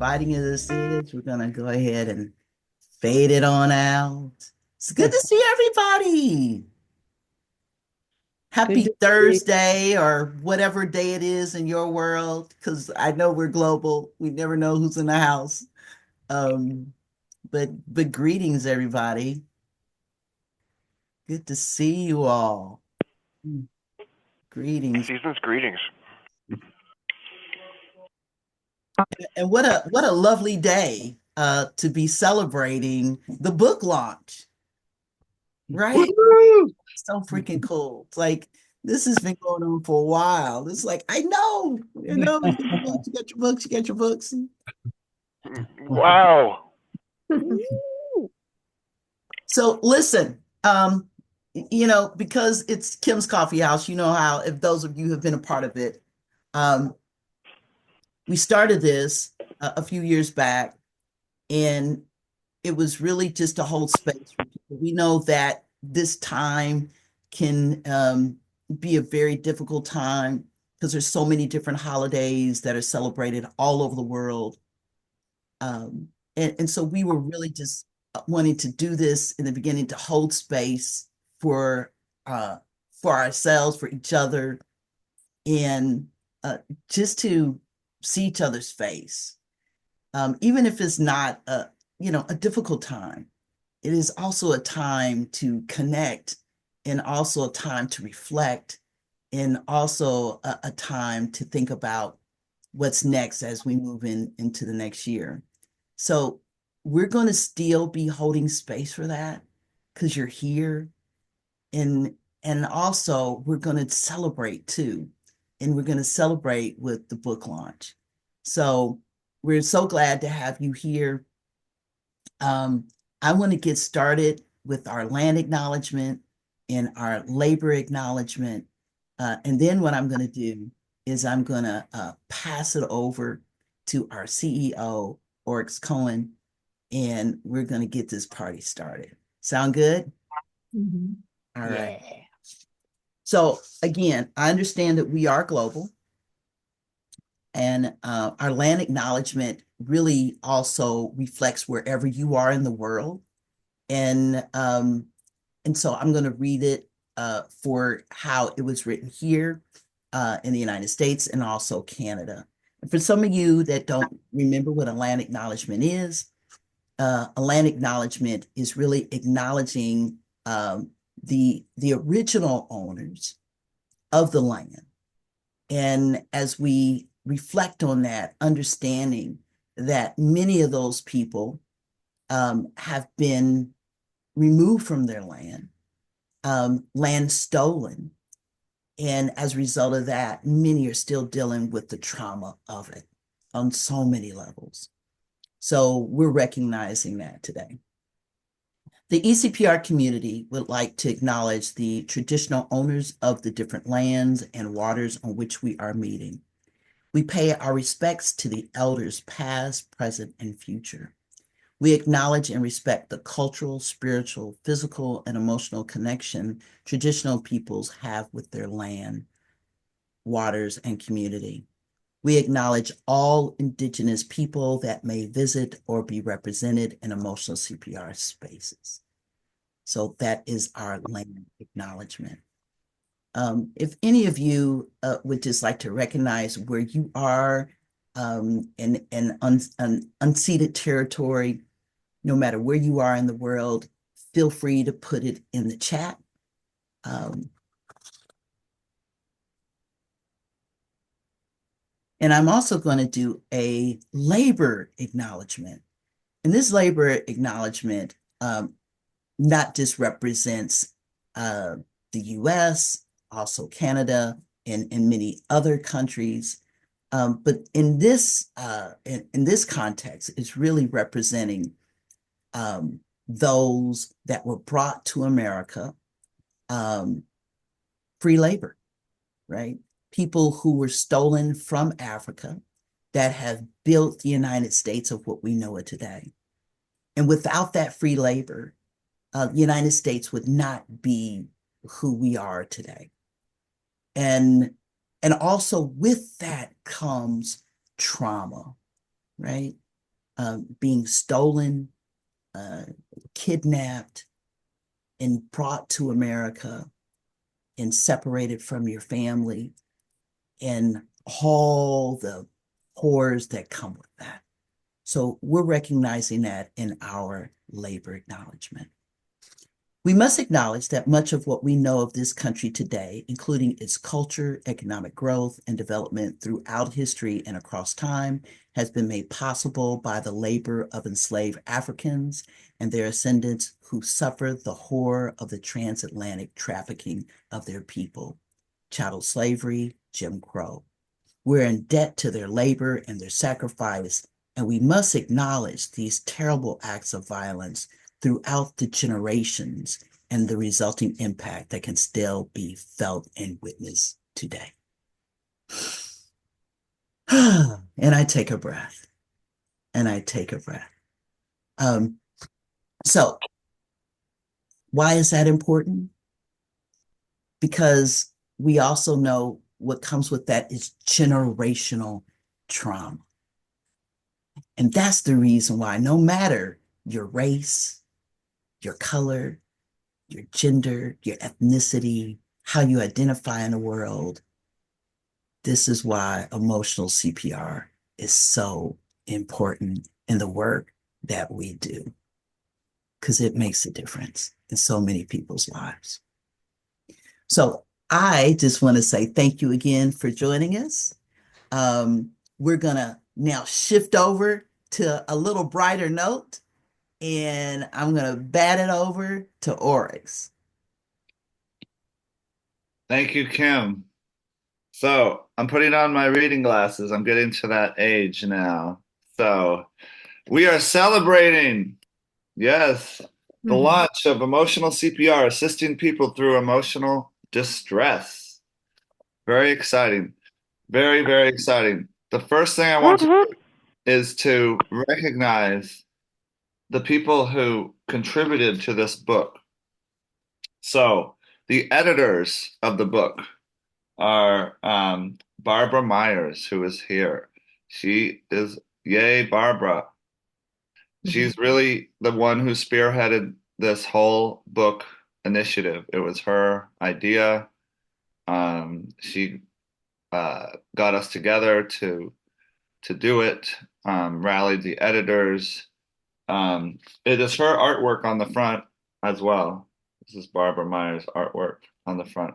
inviting you to the stage. We're gonna go ahead and fade it on out. It's good to see everybody. Good Happy to see Thursday or whatever day it is in your world, because I know we're global. We never know who's in the house. Um, but greetings, everybody. Good to see you all. Greetings. Season's greetings. And what a lovely day to be celebrating the book launch, right? Woo! So freaking cool. It's like this has been going on for a while. It's like, I know, you get your books, you got your books, you got your books. Wow. So listen, because it's Kim's Coffee House, you know how, if those of you have been a part of it, um, we started this a few years back, and it was really just to hold space for people. We know that this time can be a very difficult time because there's so many different holidays that are celebrated all over the world. And so we were really just wanting to do this in the beginning to hold space for uh, for ourselves, for each other, and just to see each other's face, even if it's not a difficult time. It is also a time to connect, and also a time to reflect, and also a time to think about what's next as we move into the next year. So we're going to still be holding space for that because you're here, and also we're going to celebrate too, and we're going to celebrate with the book launch. So we're so glad to have you here. um, I want to get started with our land acknowledgement and our labor acknowledgement. And then what I'm going to do is I'm going to pass it over to our CEO, Oryx Cohen, and we're going to get this party started. Sound good? Mhm. All right. Yeah. So again, I understand that we are global, and our land acknowledgement really also reflects wherever you are in the world. And so I'm going to read it for how it was written here in the United States and also Canada. And for some of you that don't remember what a land acknowledgement is, a land acknowledgement is really acknowledging the original owners of the land. And as we reflect on that, understanding that many of those people have been removed from their land, land stolen. And as a result of that, many are still dealing with the trauma of it on so many levels. So we're recognizing that today. The eCPR community would like to acknowledge the traditional owners of the different lands and waters on which we are meeting. We pay our respects to the elders past, present, and future. We acknowledge and respect the cultural, spiritual, physical, and emotional connection traditional peoples have with their land, waters, and community. We acknowledge all Indigenous people that may visit or be represented in emotional CPR spaces. So that is our land acknowledgement. If any of you would just like to recognize where you are in unceded territory, no matter where you are in the world, feel free to put it in the chat. And I'm also going to do a labor acknowledgement. And this labor acknowledgement not just represents uh, the US, also Canada, and many other countries. But in this context, it's really representing those that were brought to America, um, free labor, right? People who were stolen from Africa that have built the United States of what we know it today. And without that free labor, the United States would not be who we are today. And also with that comes trauma, right? being stolen, uh, kidnapped, and brought to America and separated from your family and all the horrors that come with that. So we're recognizing that in our labor acknowledgement. We must acknowledge that much of what we know of this country today, including its culture, economic growth, and development throughout history and across time, has been made possible by the labor of enslaved Africans and their ascendants who suffered the horror of the transatlantic trafficking of their people, chattel slavery, Jim Crow. We're in debt to their labor and their sacrifice, and we must acknowledge these terrible acts of violence throughout the generations and the resulting impact that can still be felt and witnessed today. And I take a breath, and I take a breath. Um, so, why is that important? Because we also know what comes with that is generational trauma. And that's the reason why, no matter your race, your color, your gender, your ethnicity, how you identify in the world, this is why emotional CPR is so important in the work that we do, because it makes a difference in so many people's lives. So I just want to say thank you again for joining us. We're going to now shift over to a little brighter note, and I'm going to bat it over to Oryx. Thank you, Kim. So I'm putting on my reading glasses. I'm getting to that age now. So we are celebrating, yes, the launch of emotional CPR, assisting people through emotional distress. Very exciting. Very, very exciting. The first thing I want to do is to recognize the people who contributed to this book. So the editors of the book are Barbara Myers, who is here. She is, yay, Barbara. She's really the one who spearheaded this whole book initiative. It was her idea. She got us together to do it, rallied the editors. It is her artwork on the front as well. This is Barbara Myers' artwork on the front.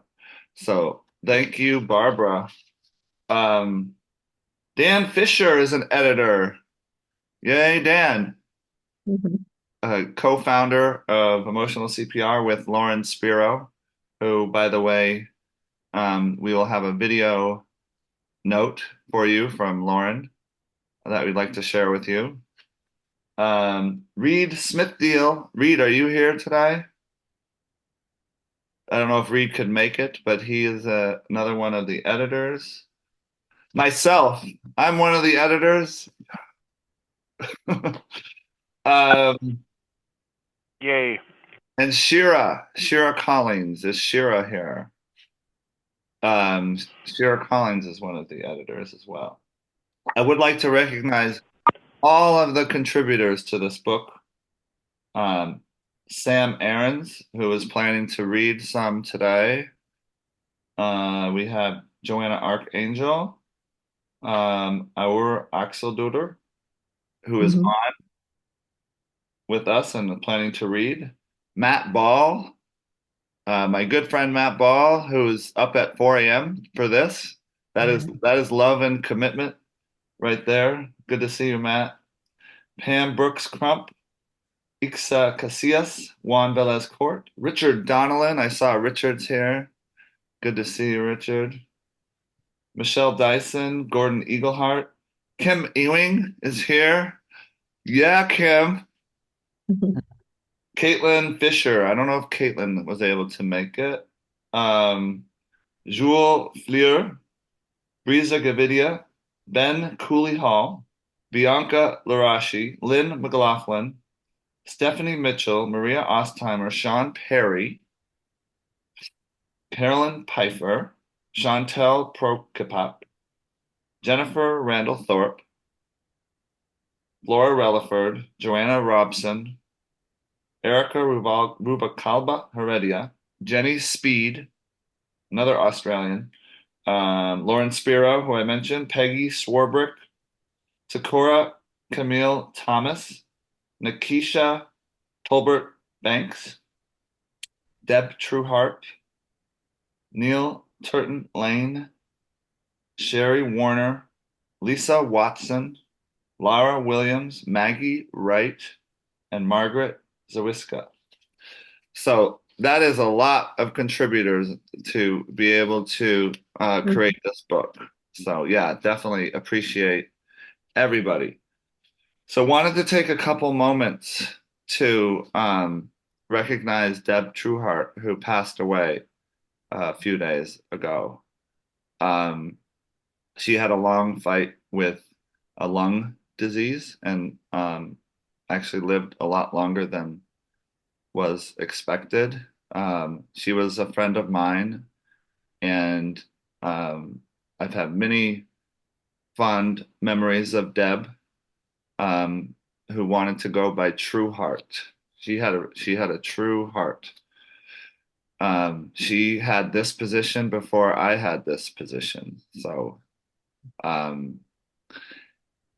So thank you, Barbara. Um, Dan Fisher is an editor. Yay, Dan. Co-founder of Emotional CPR with Lauren Spiro, who, by the way, we will have a video note for you from Lauren that we'd like to share with you. Reed Smithdeal. Reed, are you here today? I don't know if Reed could make it, but he is another one of the editors. Myself, I'm one of the editors. um, Yay. and Shira Collins. Is Shira here? Shira Collins is one of the editors as well. I would like to recognize all of the contributors to this book. Um, Sam Aarons, who is planning to read some today. We have Joanna Archangel, our Axel Duder, who is Mhm. on with us and planning to read. Matt Ball, my good friend Matt Ball, who's up at 4 a.m. for this. That is love and commitment right there. Good to see you, Matt. Pam Brooks Crump, Ixa Casillas, Juan Velez Court, Richard Donnellan. I saw Richard's here. Good to see you, Richard. Michelle Dyson, Gordon Eagleheart. Kim Ewing is here. Yeah, Kim. Caitlin Fisher. I don't know if Caitlin was able to make it. Um, Jewel Fleur, Breeza Gavidia, Ben Cooley Hall, Bianca Larashi, Lynn McLaughlin, Stephanie Mitchell, Maria Ostheimer, Sean Perry, Carolyn Pfeiffer, Chantel Prokopop, Jennifer Randall Thorpe, Flora Relaford, Joanna Robson, Erica Rubalcaba Heredia, Jenny Speed, another Australian, Lauren Spiro, who I mentioned, Peggy Swarbrick, Takora Camille Thomas, Nikisha Tolbert Banks, Deb Trueheart, Neil Turton Lane, Sherry Warner, Lisa Watson, Laura Williams, Maggie Wright, and Margaret Zawiska. So that is a lot of contributors to be able to create this book. So yeah, definitely appreciate everybody. So wanted to take a couple moments to recognize Deb Trueheart, who passed away a few days ago. Um, she had a long fight with a lung disease and actually lived a lot longer than was expected. She was a friend of mine, and um, I've had many fond memories of Deb, um, who wanted to go by True Heart. She had a true heart. She had this position before I had this position. So, um,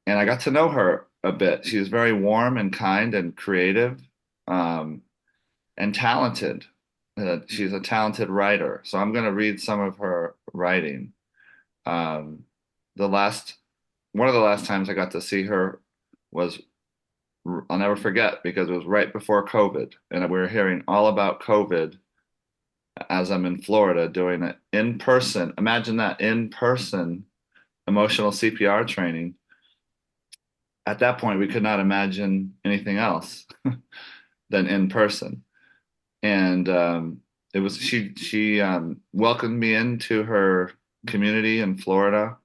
and I got to know her a bit. She was very warm and kind and creative, um, and talented. She's a talented writer. So I'm going to read some of her writing. Um, the last, one of the last times I got to see her was, I'll never forget, because it was right before COVID, and we were hearing all about COVID as I'm in Florida doing it in person. Imagine that, in person emotional CPR training. At that point, we could not imagine anything else than in person. And it was she welcomed me into her community in Florida.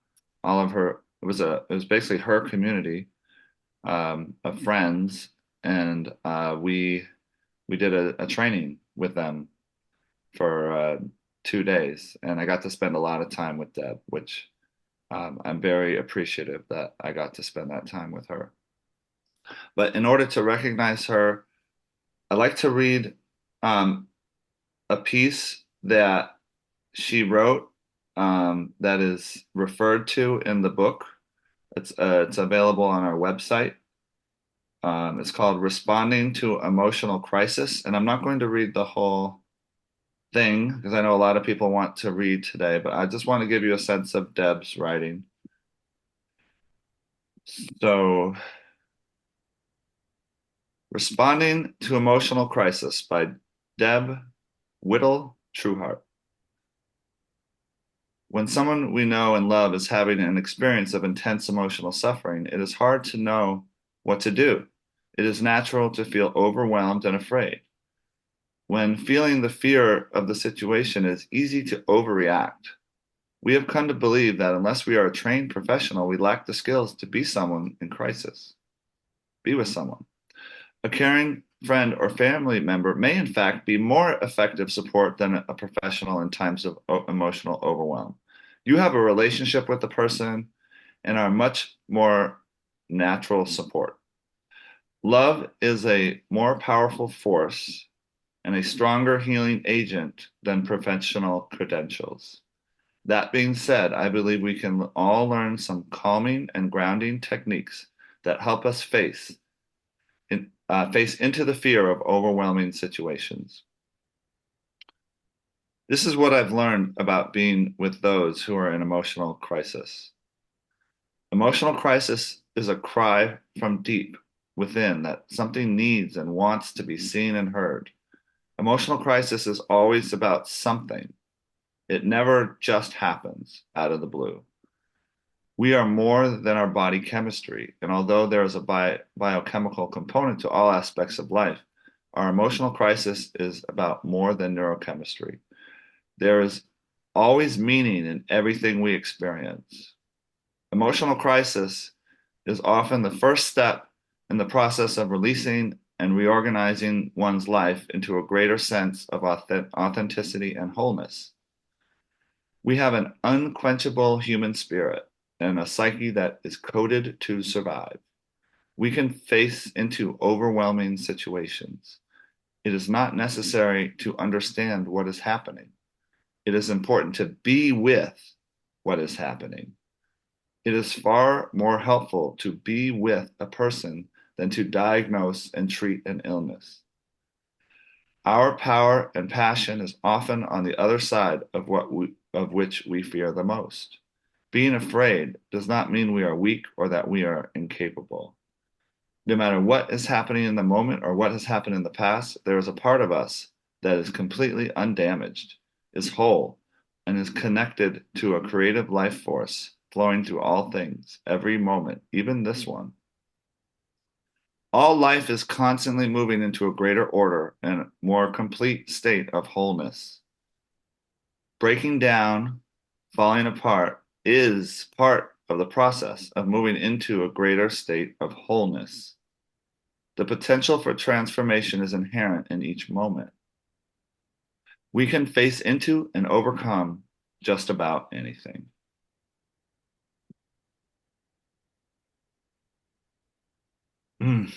All of her it was basically her community of friends, and we did a training with them for 2 days, and I got to spend a lot of time with Deb, which I'm very appreciative that I got to spend that time with her. But in order to recognize her, I like to read um, a piece that she wrote, that is referred to in the book. It's available on our website. It's called Responding to Emotional Crisis, and I'm not going to read the whole thing because I know a lot of people want to read today, but I just want to give you a sense of Deb's writing. So, Responding to Emotional Crisis by Deb Whittle Trueheart. When someone we know and love is having an experience of intense emotional suffering, it is hard to know what to do. It is natural to feel overwhelmed and afraid. When feeling the fear of the situation, it is easy to overreact. We have come to believe that unless we are a trained professional, we lack the skills to be someone in crisis, be with someone. A caring friend or family member may, in fact, be more effective support than a professional in times of emotional overwhelm. You have a relationship with the person and are much more natural support. Love is a more powerful force and a stronger healing agent than professional credentials. That being said, I believe we can all learn some calming and grounding techniques that help us face into the fear of overwhelming situations. This is what I've learned about being with those who are in emotional crisis. Emotional crisis is a cry from deep within that something needs and wants to be seen and heard. Emotional crisis is always about something. It never just happens out of the blue. We are more than our body chemistry, and although there is a biochemical component to all aspects of life, our emotional crisis is about more than neurochemistry. There is always meaning in everything we experience. Emotional crisis is often the first step in the process of releasing and reorganizing one's life into a greater sense of authenticity and wholeness. We have an unquenchable human spirit and a psyche that is coded to survive. We can face into overwhelming situations. It is not necessary to understand what is happening. It is important to be with what is happening. It is far more helpful to be with a person than to diagnose and treat an illness. Our power and passion is often on the other side of which we fear the most. Being afraid does not mean we are weak or that we are incapable. No matter what is happening in the moment or what has happened in the past, there is a part of us that is completely undamaged, is whole, and is connected to a creative life force flowing through all things, every moment, even this one. All life is constantly moving into a greater order and more complete state of wholeness. Breaking down, falling apart is part of the process of moving into a greater state of wholeness. The potential for transformation is inherent in each moment. We can face into and overcome just about anything. Mm.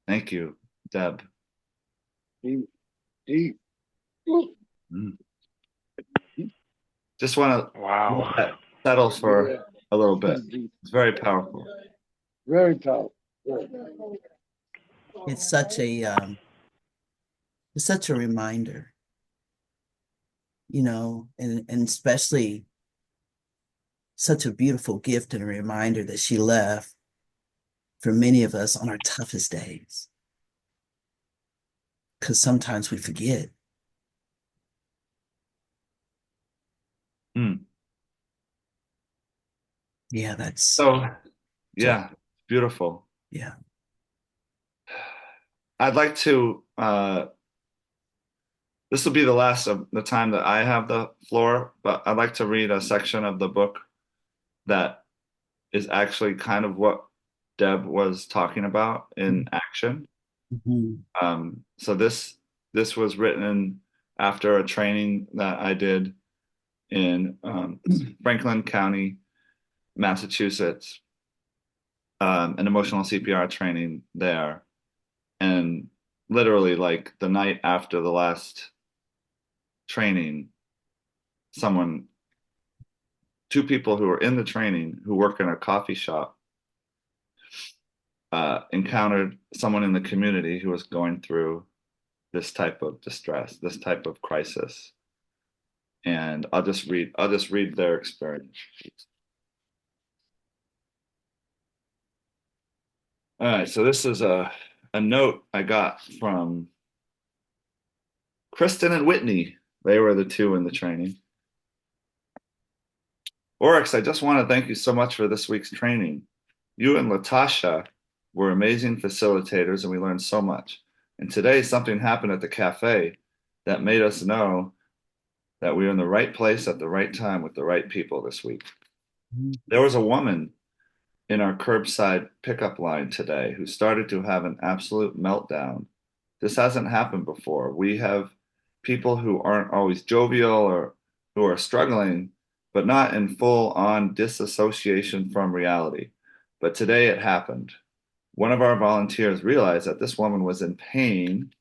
Thank you, Deb. Deep, deep. Mm. Just want to Wow. let that settle for Yeah. a little bit. Deep. It's very powerful. Very powerful. It's such a reminder, and especially such a beautiful gift and a reminder that she left for many of us on our toughest days. Because sometimes we forget. Mm. Yeah, that's So, so, yeah, beautiful. yeah. I'd like to, this will be the last of the time that I have the floor, but I'd like to read a section of the book that is actually kind of what Deb was talking about in action. Mhm. So this was written after a training that I did in Franklin County, Massachusetts, an emotional CPR training there. And literally, like the night after the last training, someone, two people who were in the training who work in a coffee shop, encountered someone in the community who was going through this type of distress, this type of crisis. And I'll just read their experience. All right, so this is a note I got from Kristen and Whitney. They were the two in the training. Oryx, I just want to thank you so much for this week's training. You and Latasha were amazing facilitators, and we learned so much. And today, something happened at the cafe that made us know that we were in the right place at the right time with the right people this week. There was a woman in our curbside pickup line today who started to have an absolute meltdown. This hasn't happened before. We have people who aren't always jovial or who are struggling, but not in full on disassociation from reality. But today it happened. One of our volunteers realized that this woman was in pain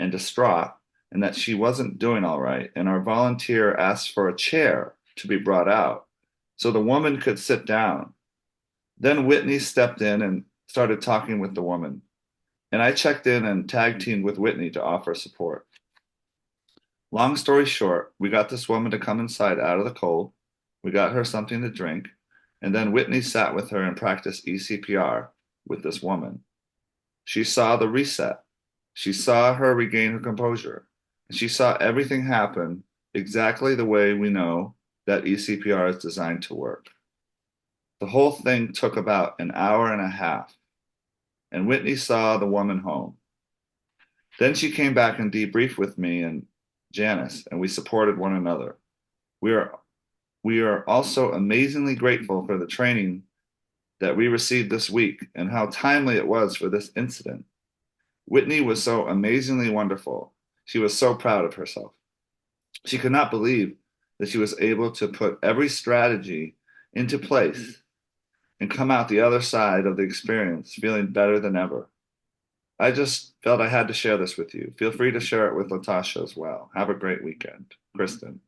and distraught and that she wasn't doing all right. And our volunteer asked for a chair to be brought out so the woman could sit down. Then Whitney stepped in and started talking with the woman. And I checked in and tag teamed with Whitney to offer support. Long story short, we got this woman to come inside out of the cold. We got her something to drink. And then Whitney sat with her and practiced eCPR with this woman. She saw the reset. She saw her regain her composure. And she saw everything happen exactly the way we know that eCPR is designed to work. The whole thing took about an hour and a half, and Whitney saw the woman home. Then she came back and debriefed with me and Janice, and we supported one another. We are we are also amazingly grateful for the training that we received this week and how timely it was for this incident. Whitney was so amazingly wonderful. She was so proud of herself. She could not believe that she was able to put every strategy into place and come out the other side of the experience feeling better than ever. I just felt I had to share this with you. Feel free to share it with Latasha as well. Have a great weekend, Kristen.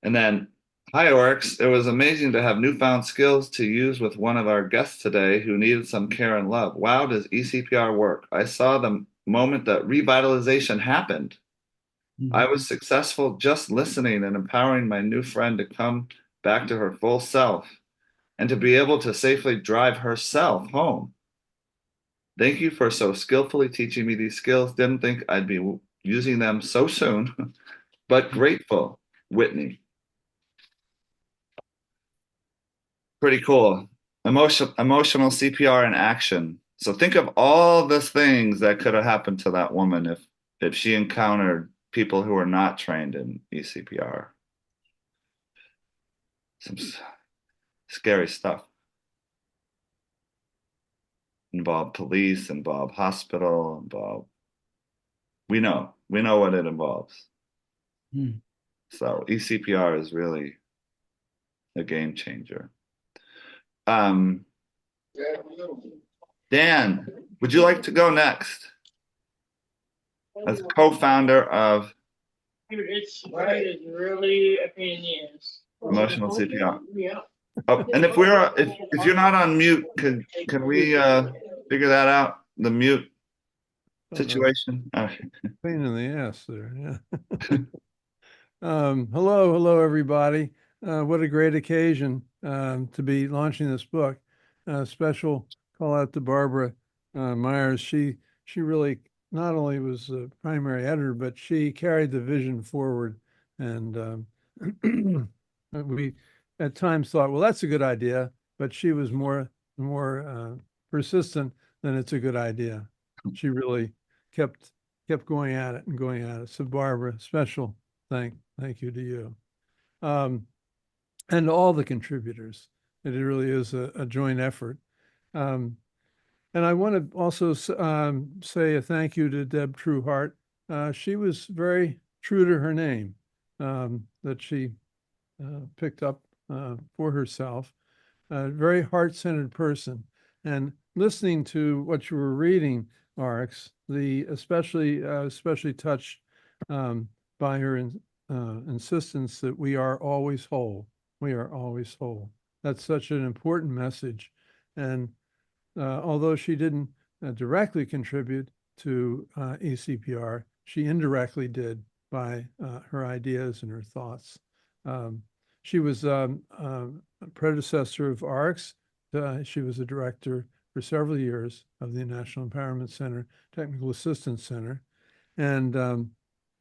And then, hi, Oryx. It was amazing to have newfound skills to use with one of our guests today who needed some care and love. Wow, does eCPR work? I saw the moment that revitalization happened. I was successful just listening and empowering my new friend to come back to her full self and to be able to safely drive herself home. Thank you for so skillfully teaching me these skills. Didn't think I'd be using them so soon, but grateful, Whitney. Pretty cool. Emotional CPR in action. So think of all the things that could have happened to that woman if she encountered people who are not trained in eCPR. Some scary stuff. Involve police, involve hospital, involve we know what it involves. So eCPR is really a game changer. Dan, would you like to go next? As co-founder of It's really a pain in the ass. Emotional CPR. Yeah. Oh, and if you're not on mute, can we figure that out? The mute situation. Okay. Pain in the ass there, yeah. Hello, everybody. What a great occasion to be launching this book. Special call out to Barbara Myers. She really not only was the primary editor, but she carried the vision forward. And we at times thought, well, that's a good idea, but she was more persistent than it's a good idea. She really kept going at it and going at it. So Barbara, special thank you to you. And all the contributors. It really is a joint effort. And I want to also say a thank you to Deb Trueheart. She was very true to her name that she picked up for herself. A very heart-centered person. And listening to what you were reading, Oryx, especially touched by her insistence that we are always whole. We are always whole. That's such an important message. And although she didn't directly contribute to eCPR, she indirectly did by her ideas and her thoughts. She was a predecessor of Oryx. She was a director for several years of the National Empowerment Center, Technical Assistance Center. And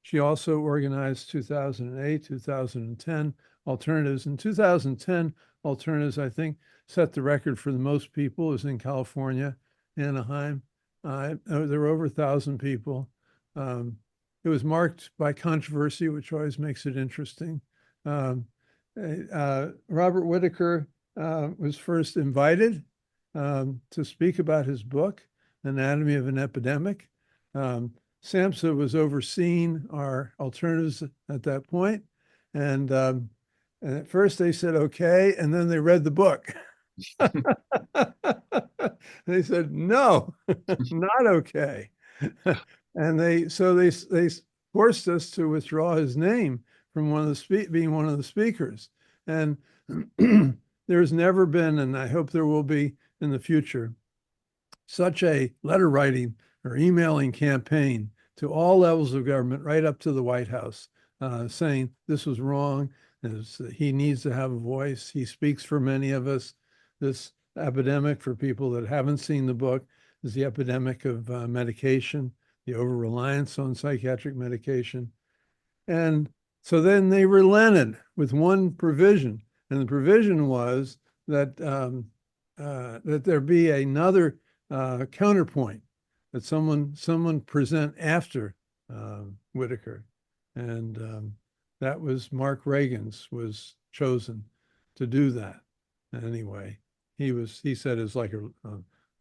she also organized 2008, 2010 alternatives. In 2010, alternatives, I think, set the record for the most people. It was in California, Anaheim. There were over 1,000 people. It was marked by controversy, which always makes it interesting. Robert Whitaker was first invited to speak about his book, Anatomy of an Epidemic. SAMHSA was overseeing our alternatives at that point. And at first they said, okay, and then they read the book. They said, no, not okay. And they forced us to withdraw his name from being one of the speakers. And there's never been, and I hope there will be in the future, such a letter writing or emailing campaign to all levels of government, right up to the White House, saying this was wrong. He needs to have a voice. He speaks for many of us. This epidemic, for people that haven't seen the book, is the epidemic of medication, the over-reliance on psychiatric medication. And so then they relented with one provision. And the provision was that that there be another counterpoint, that someone present after Whitaker. And that was Mark Reagan's was chosen to do that. Anyway, he said it's like a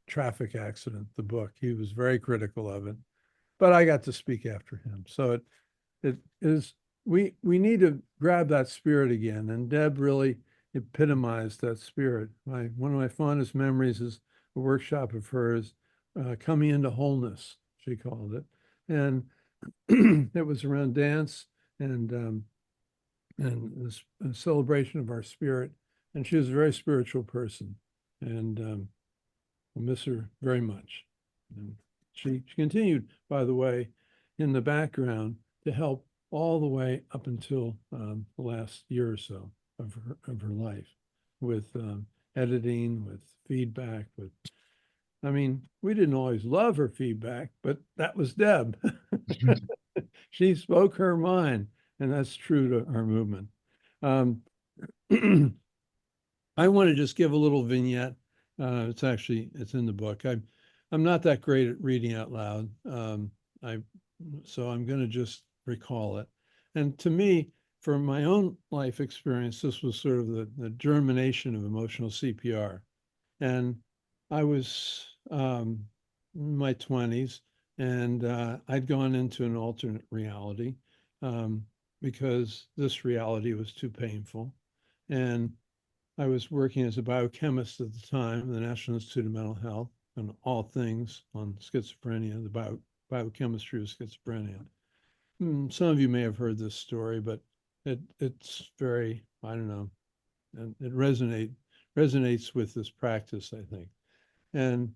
traffic accident, the book. He was very critical of it, but I got to speak after him. So it is, we need to grab that spirit again. And Deb really epitomized that spirit. One of my fondest memories is a workshop of hers, Coming into Wholeness, she called it. And it was around dance and this a celebration of our spirit. And she was a very spiritual person. And I miss her very much. And she continued, by the way, in the background to help all the way up until the last year or so of her life with editing, with feedback, with I mean, we didn't always love her feedback, but that was Deb. She spoke her mind, and that's true to our movement. Um, I want to just give a little vignette. It's in the book. I'm not that great at reading out loud. So I'm going to just recall it. And to me, from my own life experience, this was sort of the germination of emotional CPR. And I was in my 20s, and I'd gone into an alternate reality because this reality was too painful. And I was working as a biochemist at the time, the National Institute of Mental Health, on all things on schizophrenia, the biochemistry of schizophrenia. Some of you may have heard this story, but it's very, I don't know, and it resonates with this practice, I think. And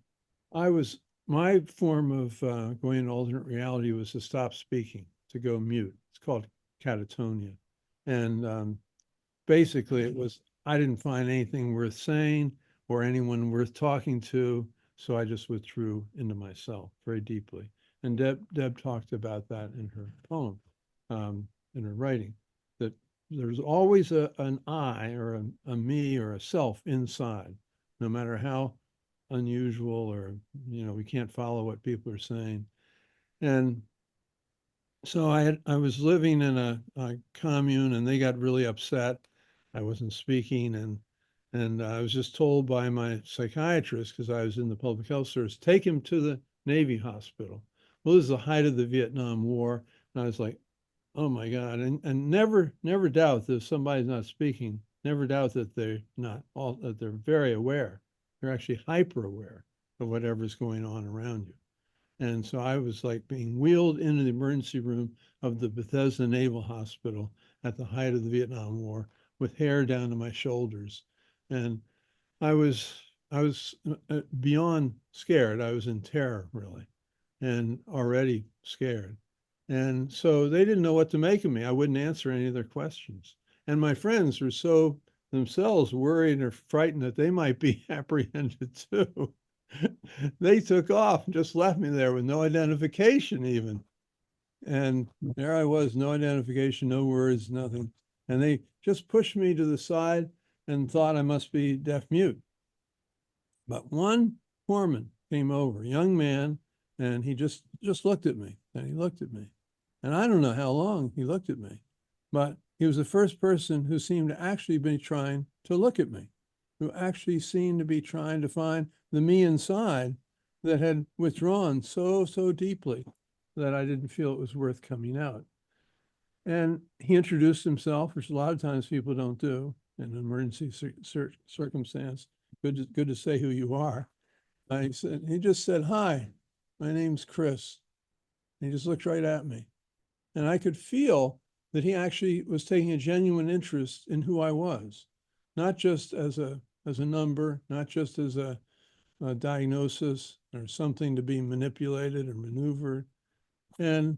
my form of going into alternate reality was to stop speaking, to go mute. It's called catatonia. And basically it was, I didn't find anything worth saying or anyone worth talking to. So I just withdrew into myself very deeply. And Deb talked about that in her poem, in her writing, that there's always an I or a me or a self inside, no matter how unusual or, we can't follow what people are saying. And so I was living in a commune and they got really upset. I wasn't speaking and I was just told by my psychiatrist, because I was in the public health service, take him to the Navy hospital. Well, this is the height of the Vietnam War. And I was like, oh my God. And never doubt that if somebody's not speaking, never doubt that that they're very aware. They're actually hyper aware of whatever's going on around you. And so I was like being wheeled into the emergency room of the Bethesda Naval Hospital at the height of the Vietnam War with hair down to my shoulders. And I was beyond scared. I was in terror, really, and already scared. And so they didn't know what to make of me. I wouldn't answer any of their questions. And my friends were so themselves worried or frightened that they might be apprehended too. They took off and just left me there with no identification even. And there I was, no identification, no words, nothing. And they just pushed me to the side and thought I must be deaf mute. But one foreman came over, a young man, and he just looked at me and he looked at me. And I don't know how long he looked at me, but he was the first person who seemed to actually be trying to look at me, who actually seemed to be trying to find the me inside that had withdrawn so deeply that I didn't feel it was worth coming out. And he introduced himself, which a lot of times people don't do in an emergency circumstance. Good to say who you are. He just said, hi, my name's Chris. And he just looked right at me. And I could feel that he actually was taking a genuine interest in who I was, not just as a number, not just as a diagnosis or something to be manipulated or maneuvered. And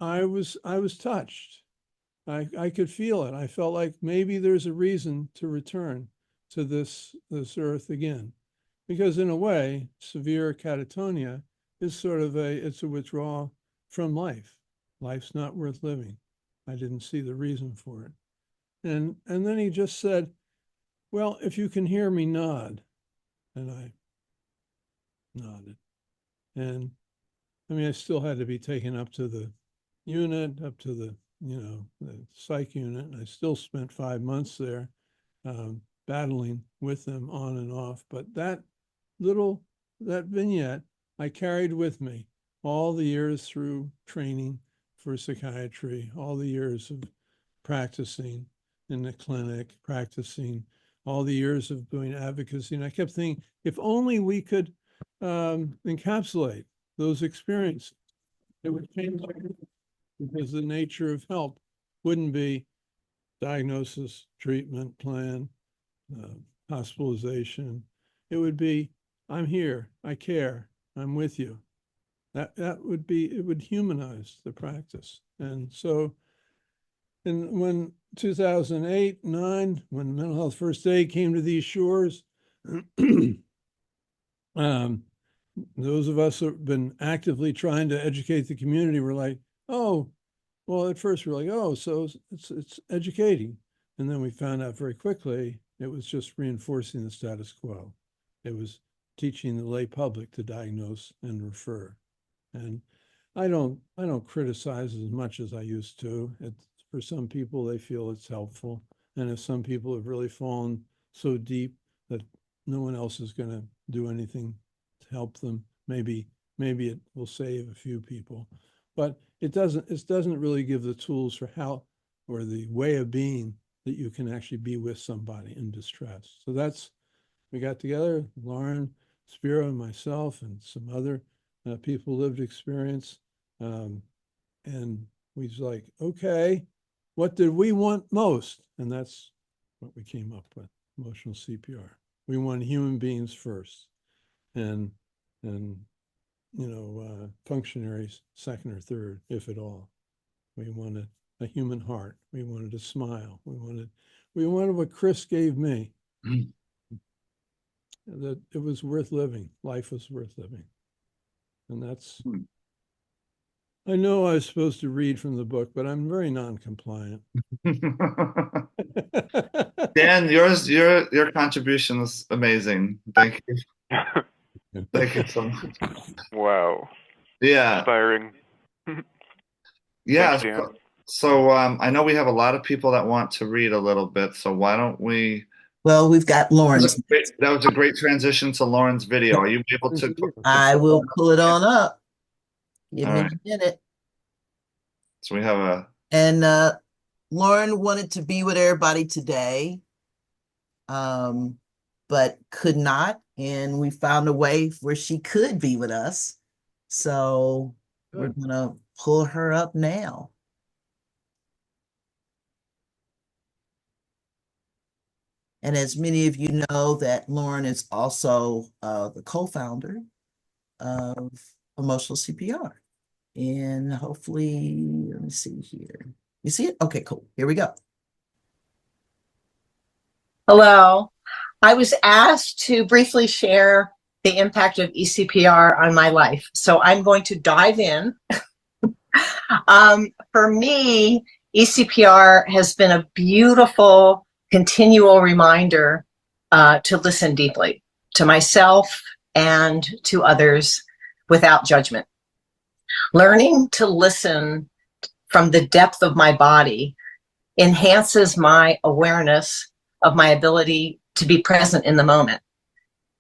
I was touched. I could feel it. I felt like maybe there's a reason to return to this earth again, because in a way, severe catatonia is sort of it's a withdrawal from life. Life's not worth living. I didn't see the reason for it. And then he just said, well, if you can hear me, nod. And I nodded. And I mean, I still had to be taken up to the unit, up to the psych unit. And I still spent 5 months there battling with them on and off. But that vignette I carried with me all the years through training for psychiatry, all the years of practicing in the clinic, practicing all the years of doing advocacy. And I kept thinking, if only we could encapsulate those experiences, it would change everything, because the nature of help wouldn't be diagnosis, treatment plan, hospitalization. It would be, I'm here, I care, I'm with you. That would be, it would humanize the practice. And so, and when 2008, 9, when mental health first aid came to these shores, those of us who have been actively trying to educate the community were like, oh, well, at first we were like, oh, so it's educating. And then we found out very quickly it was just reinforcing the status quo. It was teaching the lay public to diagnose and refer. And I don't criticize as much as I used to. For some people, they feel it's helpful. And if some people have really fallen so deep that no one else is going to do anything to help them, maybe it will save a few people. But it doesn't really give the tools for how, or the way of being that you can actually be with somebody in distress. So we got together, Lauren, Spiro, and myself, and some other people lived experience. And we was like, okay, what did we want most? And that's what we came up with, emotional CPR. We want human beings first, and functionaries second or third, if at all. We wanted a human heart. We wanted a smile. We wanted what Chris gave me. That it was worth living. Life was worth living. And that's, I know I was supposed to read from the book, but I'm very non-compliant. Dan, your contribution is amazing. Thank you. Thank you so much. Wow. Yeah. Inspiring. Yeah. Thanks, Dan. So I know we have a lot of people that want to read a little bit. So why don't we? Well, we've got Lauren's. That was a great transition to Lauren's video. Are you able to? I will pull it on up. Give All me right. a minute. So we have a. And Lauren wanted to be with everybody today, but could not. And we found a way where she could be with us. So we're going to pull her up now. And as many of you know, that Lauren is also the co-founder of Emotional CPR. And hopefully, let me see here. You see it? Okay, cool. Here we go. Hello. I was asked to briefly share the impact of eCPR on my life. So I'm going to dive in. For me, eCPR has been a beautiful, continual reminder to listen deeply to myself and to others without judgment. Learning to listen from the depth of my body enhances my awareness of my ability to be present in the moment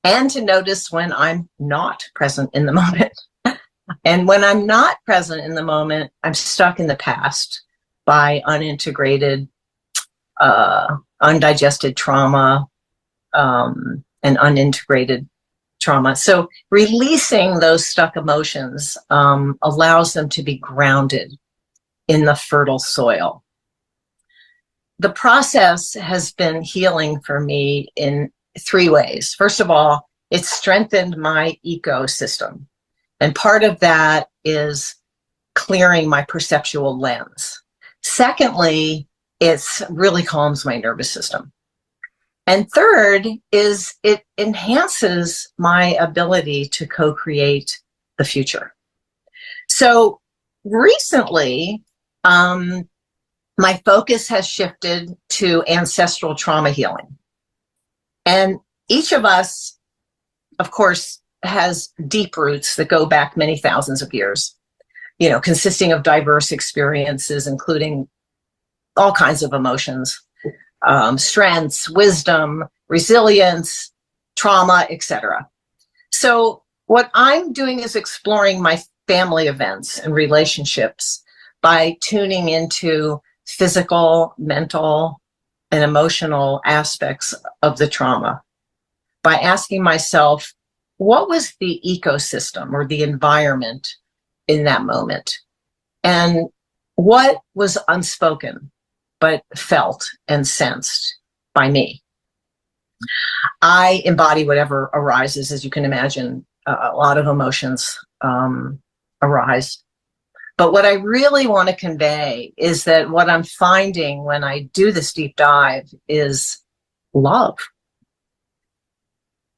and to notice when I'm not present in the moment. And when I'm not present in the moment, I'm stuck in the past by unintegrated, undigested trauma, and unintegrated trauma. So releasing those stuck emotions allows them to be grounded in the fertile soil. The process has been healing for me in 3 ways. First of all, it's strengthened my ecosystem. And part of that is clearing my perceptual lens. Secondly, it's really calms my nervous system. And third is it enhances my ability to co-create the future. So recently, my focus has shifted to ancestral trauma healing. And each of us, of course, has deep roots that go back many thousands of years, consisting of diverse experiences, including all kinds of emotions, strengths, wisdom, resilience, trauma, etc. So what I'm doing is exploring my family events and relationships by tuning into physical, mental, and emotional aspects of the trauma by asking myself, what was the ecosystem or the environment in that moment? And what was unspoken but felt and sensed by me? I embody whatever arises, as you can imagine. A lot of emotions arise. But what I really want to convey is that what I'm finding when I do this deep dive is love.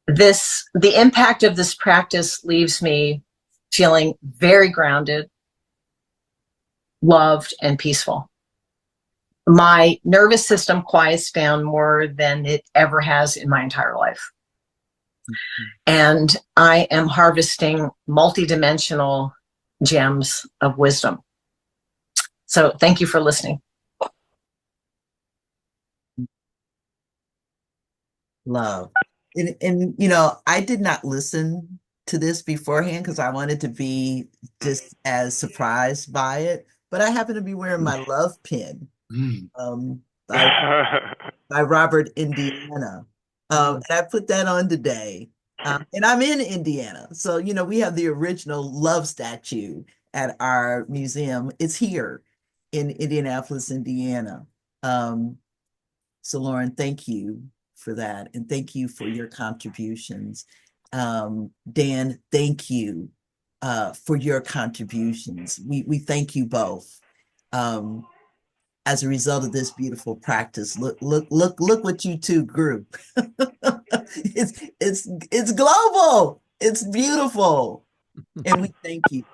The impact of this practice leaves me feeling very grounded, loved, and peaceful. My nervous system quiets down more than it ever has in my entire life. And I am harvesting multidimensional gems of wisdom. So thank you for listening. Love. And I did not listen to this beforehand because I wanted to be just as surprised by it. But I happen to be wearing my love pin um, by Robert Indiana. And I put that on today. And I'm in Indiana. So, we have the original love statue at our museum. It's here in Indianapolis, Indiana. So Lauren, thank you for that. And thank you for your contributions. Dan, thank you for your contributions. We thank you both. As a result of this beautiful practice, look what you two grew. It's global. It's beautiful. And we thank you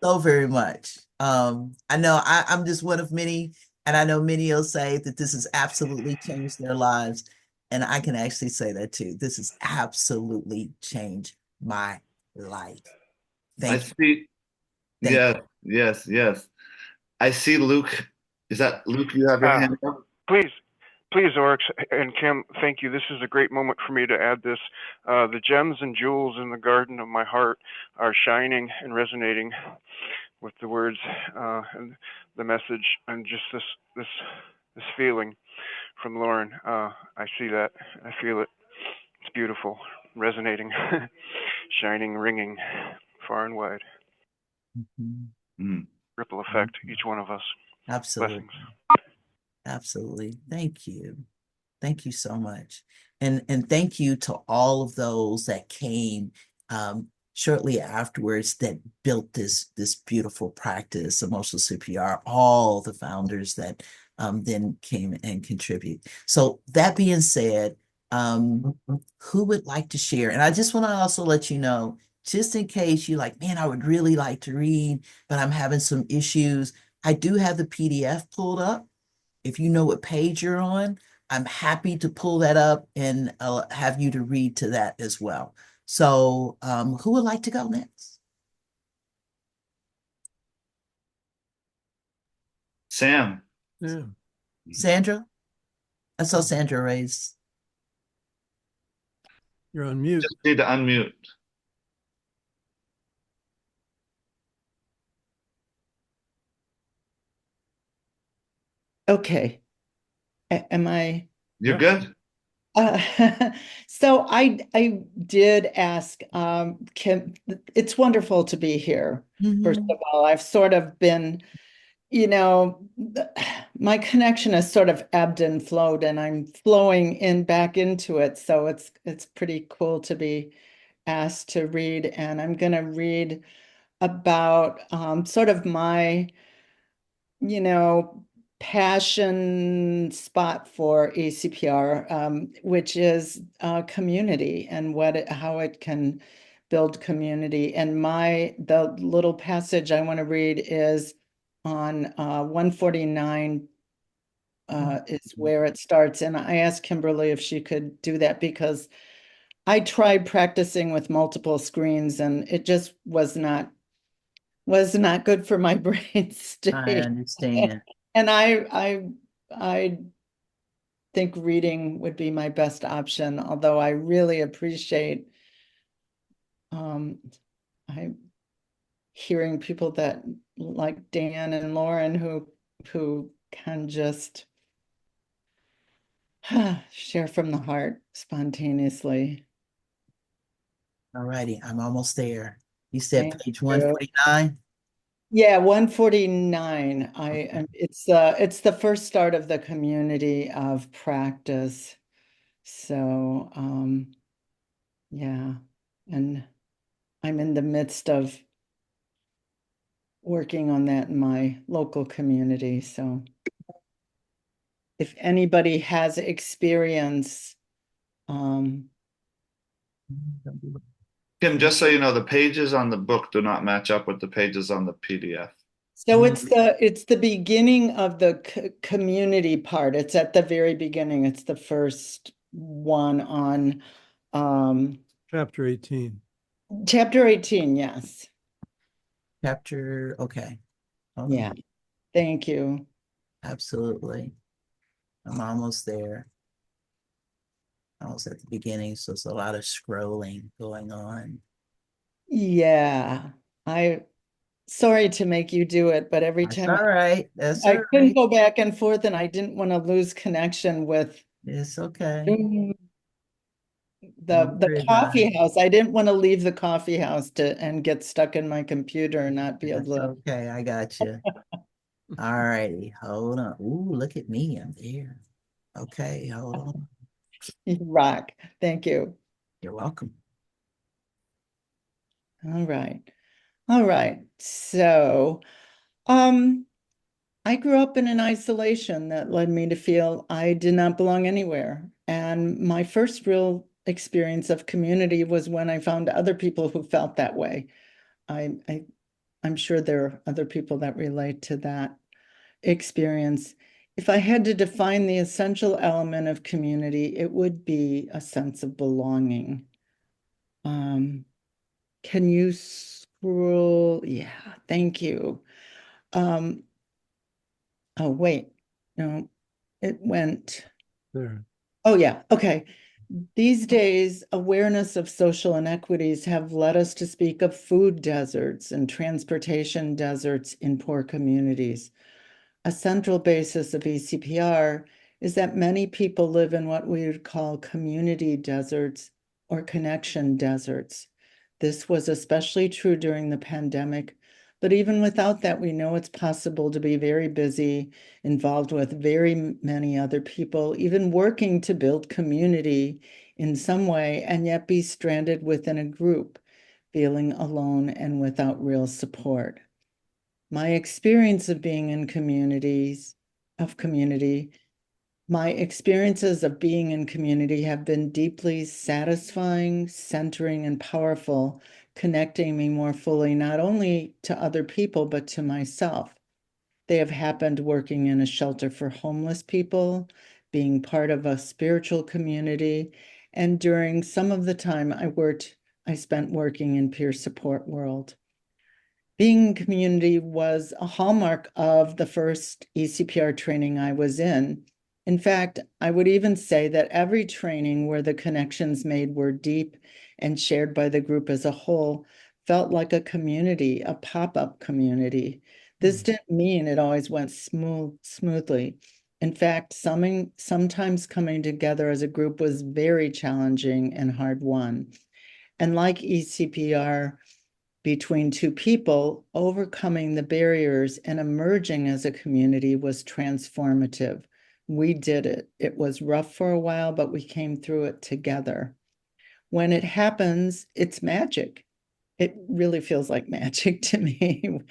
so very much. I know I'm just one of many, and I know many will say that this has absolutely changed their lives. And I can actually say that too. This has absolutely changed my life. I Thank you. see. Thank Yes, yes, yes. I see Luke. Is that Luke? You have your hand up? Please, Oryx and Kim, thank you. This is a great moment for me to add this. The gems and jewels in the garden of my heart are shining and resonating with the words and the message, and just this feeling from Lauren. I see that. I feel it. It's beautiful, resonating, shining, ringing, far and wide. you. Mm. Ripple effect, each one of us. Absolutely. Blessings. Absolutely. Thank you. Thank you so much. And thank you to all of those that came shortly afterwards that built this beautiful practice, emotional CPR, all the founders that then came and contribute. So that being said, who would like to share? And I just want to also let you know, just in case you're like, man, I would really like to read, but I'm having some issues. I do have the PDF pulled up. If you know what page you're on, I'm happy to pull that up and have you to read to that as well. So who would like to go next? Sam. Yeah. Sandra? I saw Sandra raise. You're on mute. Just need to unmute. Okay. Am I? You're Yeah. good? So I did ask Kim, it's wonderful to be here. First Mhm. of all, I've sort of been, you know, my connection has sort of ebbed and flowed, and I'm flowing in back into it. So it's pretty cool to be asked to read, and I'm going to read about sort of my passion spot for eCPR, which is community and how it can build community. And the little passage I want to read is on 149 is where it starts. And I asked Kimberly if she could do that because I tried practicing with multiple screens and it just was not good for my brain I state. understand. And I think reading would be my best option, although I really appreciate I hearing people that like Dan and Lauren who can just Share from the heart spontaneously. All righty, I'm almost there. You said Thank page you. 149? Yeah, 149. It's the first start of the community of practice. So yeah, and I'm in the midst of working on that in my local community. So if anybody has experience, um, Kim, just so you know, the pages on the book do not match up with the pages on the PDF. so it's the beginning of the community part. It's at the very beginning. It's the first one on Chapter 18. chapter 18. Yes. Chapter, okay. Hold on. Yeah. Thank you. Absolutely. I'm almost there. Almost at the beginning, so it's a lot of scrolling going on. Yeah. I sorry to make you do it, but every That's time all right. That's I all couldn't right. go back and forth and I didn't want to lose connection with It's okay. the Don't the worry about it. coffee house. I didn't want to leave the coffee house to and get stuck in my computer and not be able That's to. okay. I got you. All righty. Hold on. Ooh, look at me. I'm there. Okay, hold on. You rock. Thank you. You're welcome. All right. All right. So, I grew up in an isolation that led me to feel I did not belong anywhere. And my first real experience of community was when I found other people who felt that way. I, I I'm sure there are other people that relate to that experience. If I had to define the essential element of community, it would be a sense of belonging. Um, can you scroll? Yeah, thank you. Um, oh, wait, no, it went. There. Oh, yeah, okay. These days, awareness of social inequities have led us to speak of food deserts and transportation deserts in poor communities. A central basis of eCPR is that many people live in what we would call community deserts or connection deserts. This was especially true during the pandemic, but even without that, we know it's possible to be very busy, involved with very many other people, even working to build community in some way, and yet be stranded within a group, feeling alone and without real support. My experience of being in community, my experiences of being in community have been deeply satisfying, centering, and powerful, connecting me more fully, not only to other people, but to myself. They have happened working in a shelter for homeless people, being part of a spiritual community, and during some of the time I spent working in peer support world. Being in community was a hallmark of the first eCPR training I was in. In fact, I would even say that every training where the connections made were deep and shared by the group as a whole felt like a community, a pop-up community. This didn't mean it always went smoothly. In fact, sometimes coming together as a group was very challenging and hard won. And like eCPR, between two people, overcoming the barriers and emerging as a community was transformative. We did it. It was rough for a while, but we came through it together. When it happens, it's magic. It really feels like magic to me.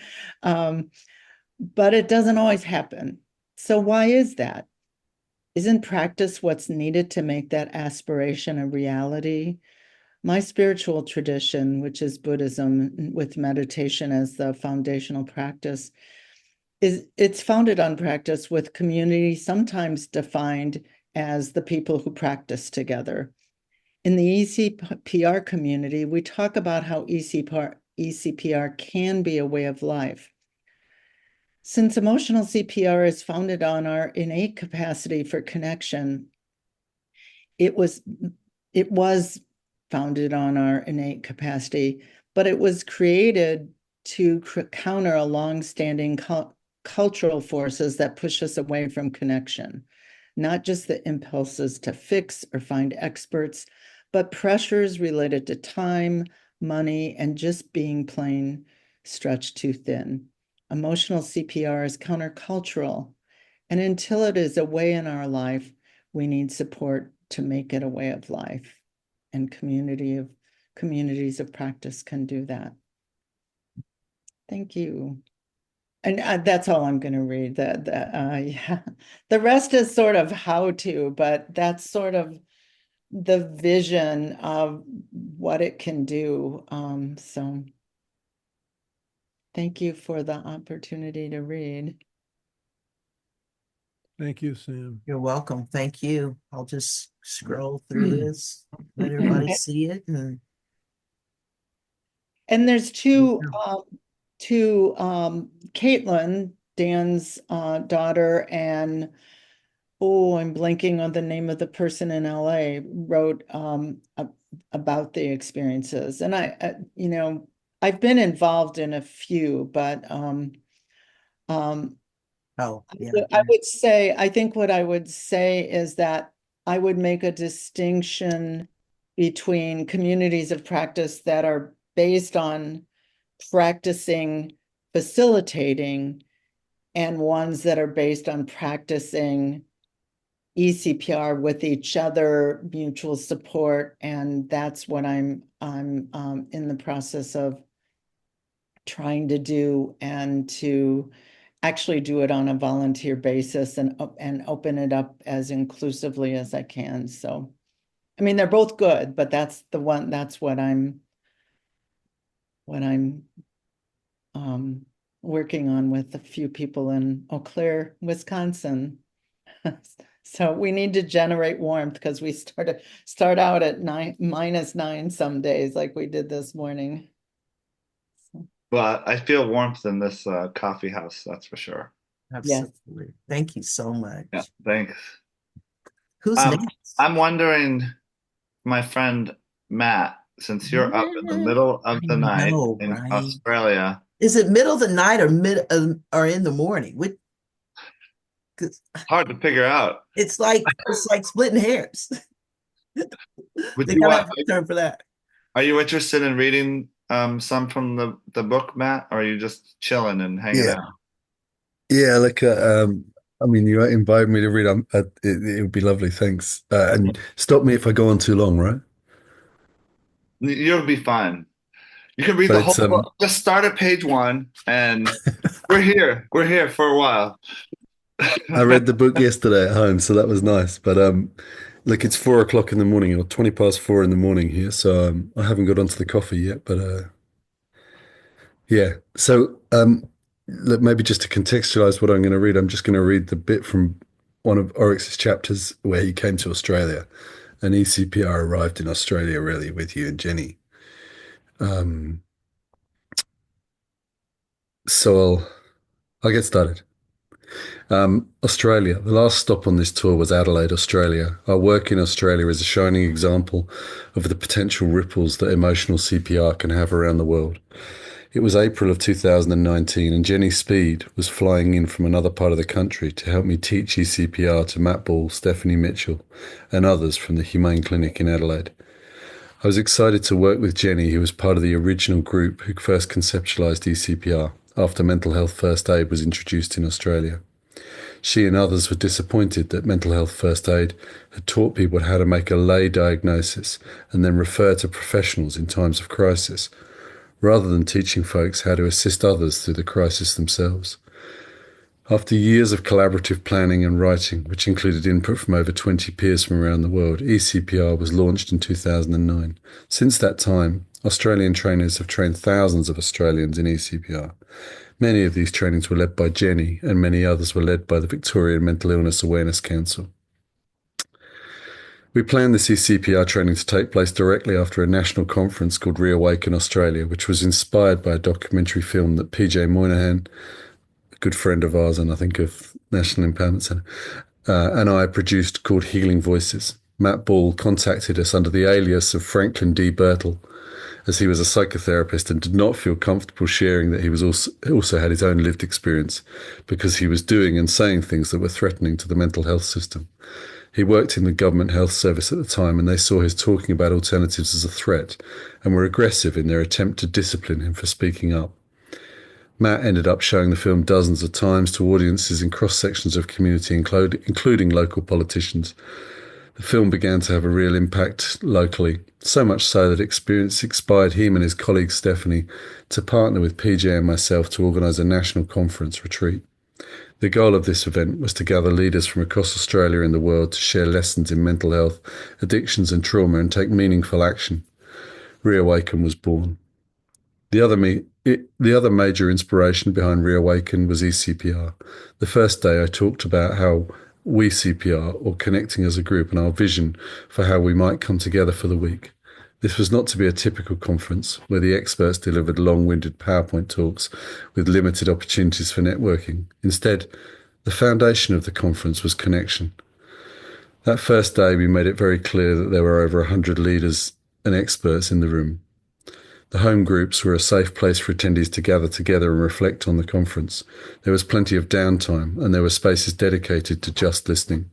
But it doesn't always happen. So, why is that? Isn't practice what's needed to make that aspiration a reality? My spiritual tradition, which is Buddhism with meditation as the foundational practice, it's founded on practice with community, sometimes defined as the people who practice together. In the eCPR community, we talk about how eCPR can be a way of life. Since emotional CPR is founded on our innate capacity for connection, it was it was founded on our innate capacity, but it was created to counter a long-standing cultural forces that push us away from connection. not just the impulses to fix or find experts, but pressures related to time, money, and just being plain stretched too thin. Emotional CPR is countercultural, and until it is a way in our life, we need support to make it a way of life. And communities of practice can do that. Thank you. And that's all I'm going to read. Yeah. The rest is sort of how to, but that's sort of the vision of what it can do. So thank you for the opportunity to read. Thank you, Sam. You're welcome. Thank you. I'll just scroll through this, let everybody see it. And there's two Caitlin, Dan's daughter, and I'm blanking on the name of the person in LA, wrote about the experiences. And I've been involved in a few, but Oh, yeah. I would say, I think what I would say is that I would make a distinction between communities of practice that are based on practicing facilitating and ones that are based on practicing eCPR with each other, mutual support. And that's what I'm in the process of trying to do, and to actually do it on a volunteer basis and open it up as inclusively as I can. So, I mean, they're both good, but that's what I'm working on with a few people in Eau Claire, Wisconsin. So we need to generate warmth, because we start out at -9 some days, like we did this morning. Well, I feel warmth in this coffee house, that's for sure. Absolutely. Yes. Thank you so much. Yeah, thanks. Who's next? I'm wondering, my friend Matt, since you're up in the middle of the night in Australia. Is it middle of the night or or in the morning? Hard to figure out. It's like splitting hairs. They gotta have a term for that. Are you interested in reading some from the book, Matt, or are you just chilling and hanging out? Yeah, I mean, you invited me to read. It would be lovely, thanks. And stop me if I go on too long, right? You'll be fine. You can read the whole book. Just start at page 1, and we're here. We're here for a while. I read the book yesterday at home, so that was nice. But look, it's 4 o'clock in the morning, or 20 past 4 in the morning here, so I haven't got onto the coffee yet. But yeah. So look, maybe just to contextualize what I'm going to read, I'm just going to read the bit from one of Oryx's chapters where he came to Australia, and eCPR arrived in Australia really with you and Jenny. So I'll get started. Australia. The last stop on this tour was Adelaide, Australia. Our work in Australia is a shining example of the potential ripples that emotional CPR can have around the world. It was April of 2019, and Jenny Speed was flying in from another part of the country to help me teach eCPR to Matt Ball, Stephanie Mitchell, and others from the Humane Clinic in Adelaide. I was excited to work with Jenny, who was part of the original group who first conceptualised eCPR after mental health first aid was introduced in Australia. She and others were disappointed that mental health first aid had taught people how to make a lay diagnosis and then refer to professionals in times of crisis, rather than teaching folks how to assist others through the crisis themselves. After years of collaborative planning and writing, which included input from over 20 peers from around the world, eCPR was launched in 2009. Since that time, Australian trainers have trained thousands of Australians in eCPR. Many of these trainings were led by Jenny, and many others were led by the Victorian Mental Illness Awareness Council. We planned this eCPR training to take place directly after a national conference called Reawaken Australia, which was inspired by a documentary film that PJ Moynihan, a good friend of ours and I think of National Empowerment Centre, and I produced, called Healing Voices. Matt Ball contacted us under the alias of Franklin D. Birtle as he was a psychotherapist and did not feel comfortable sharing that he was also had his own lived experience because he was doing and saying things that were threatening to the mental health system. He worked in the government health service at the time, and they saw his talking about alternatives as a threat and were aggressive in their attempt to discipline him for speaking up. Matt ended up showing the film dozens of times to audiences in cross-sections of community, including local politicians. The film began to have a real impact locally, so much so that experience inspired him and his colleague Stephanie to partner with PJ and myself to organise a national conference retreat. The goal of this event was to gather leaders from across Australia and the world to share lessons in mental health, addictions and trauma and take meaningful action. Reawaken was born. The other major inspiration behind Reawaken was eCPR. The first day I talked about how we CPR, or connecting as a group, and our vision for how we might come together for the week. This was not to be a typical conference where the experts delivered long-winded PowerPoint talks with limited opportunities for networking. Instead, the foundation of the conference was connection. That first day, we made it very clear that there were over 100 leaders and experts in the room. The home groups were a safe place for attendees to gather together and reflect on the conference. There was plenty of downtime, and there were spaces dedicated to just listening.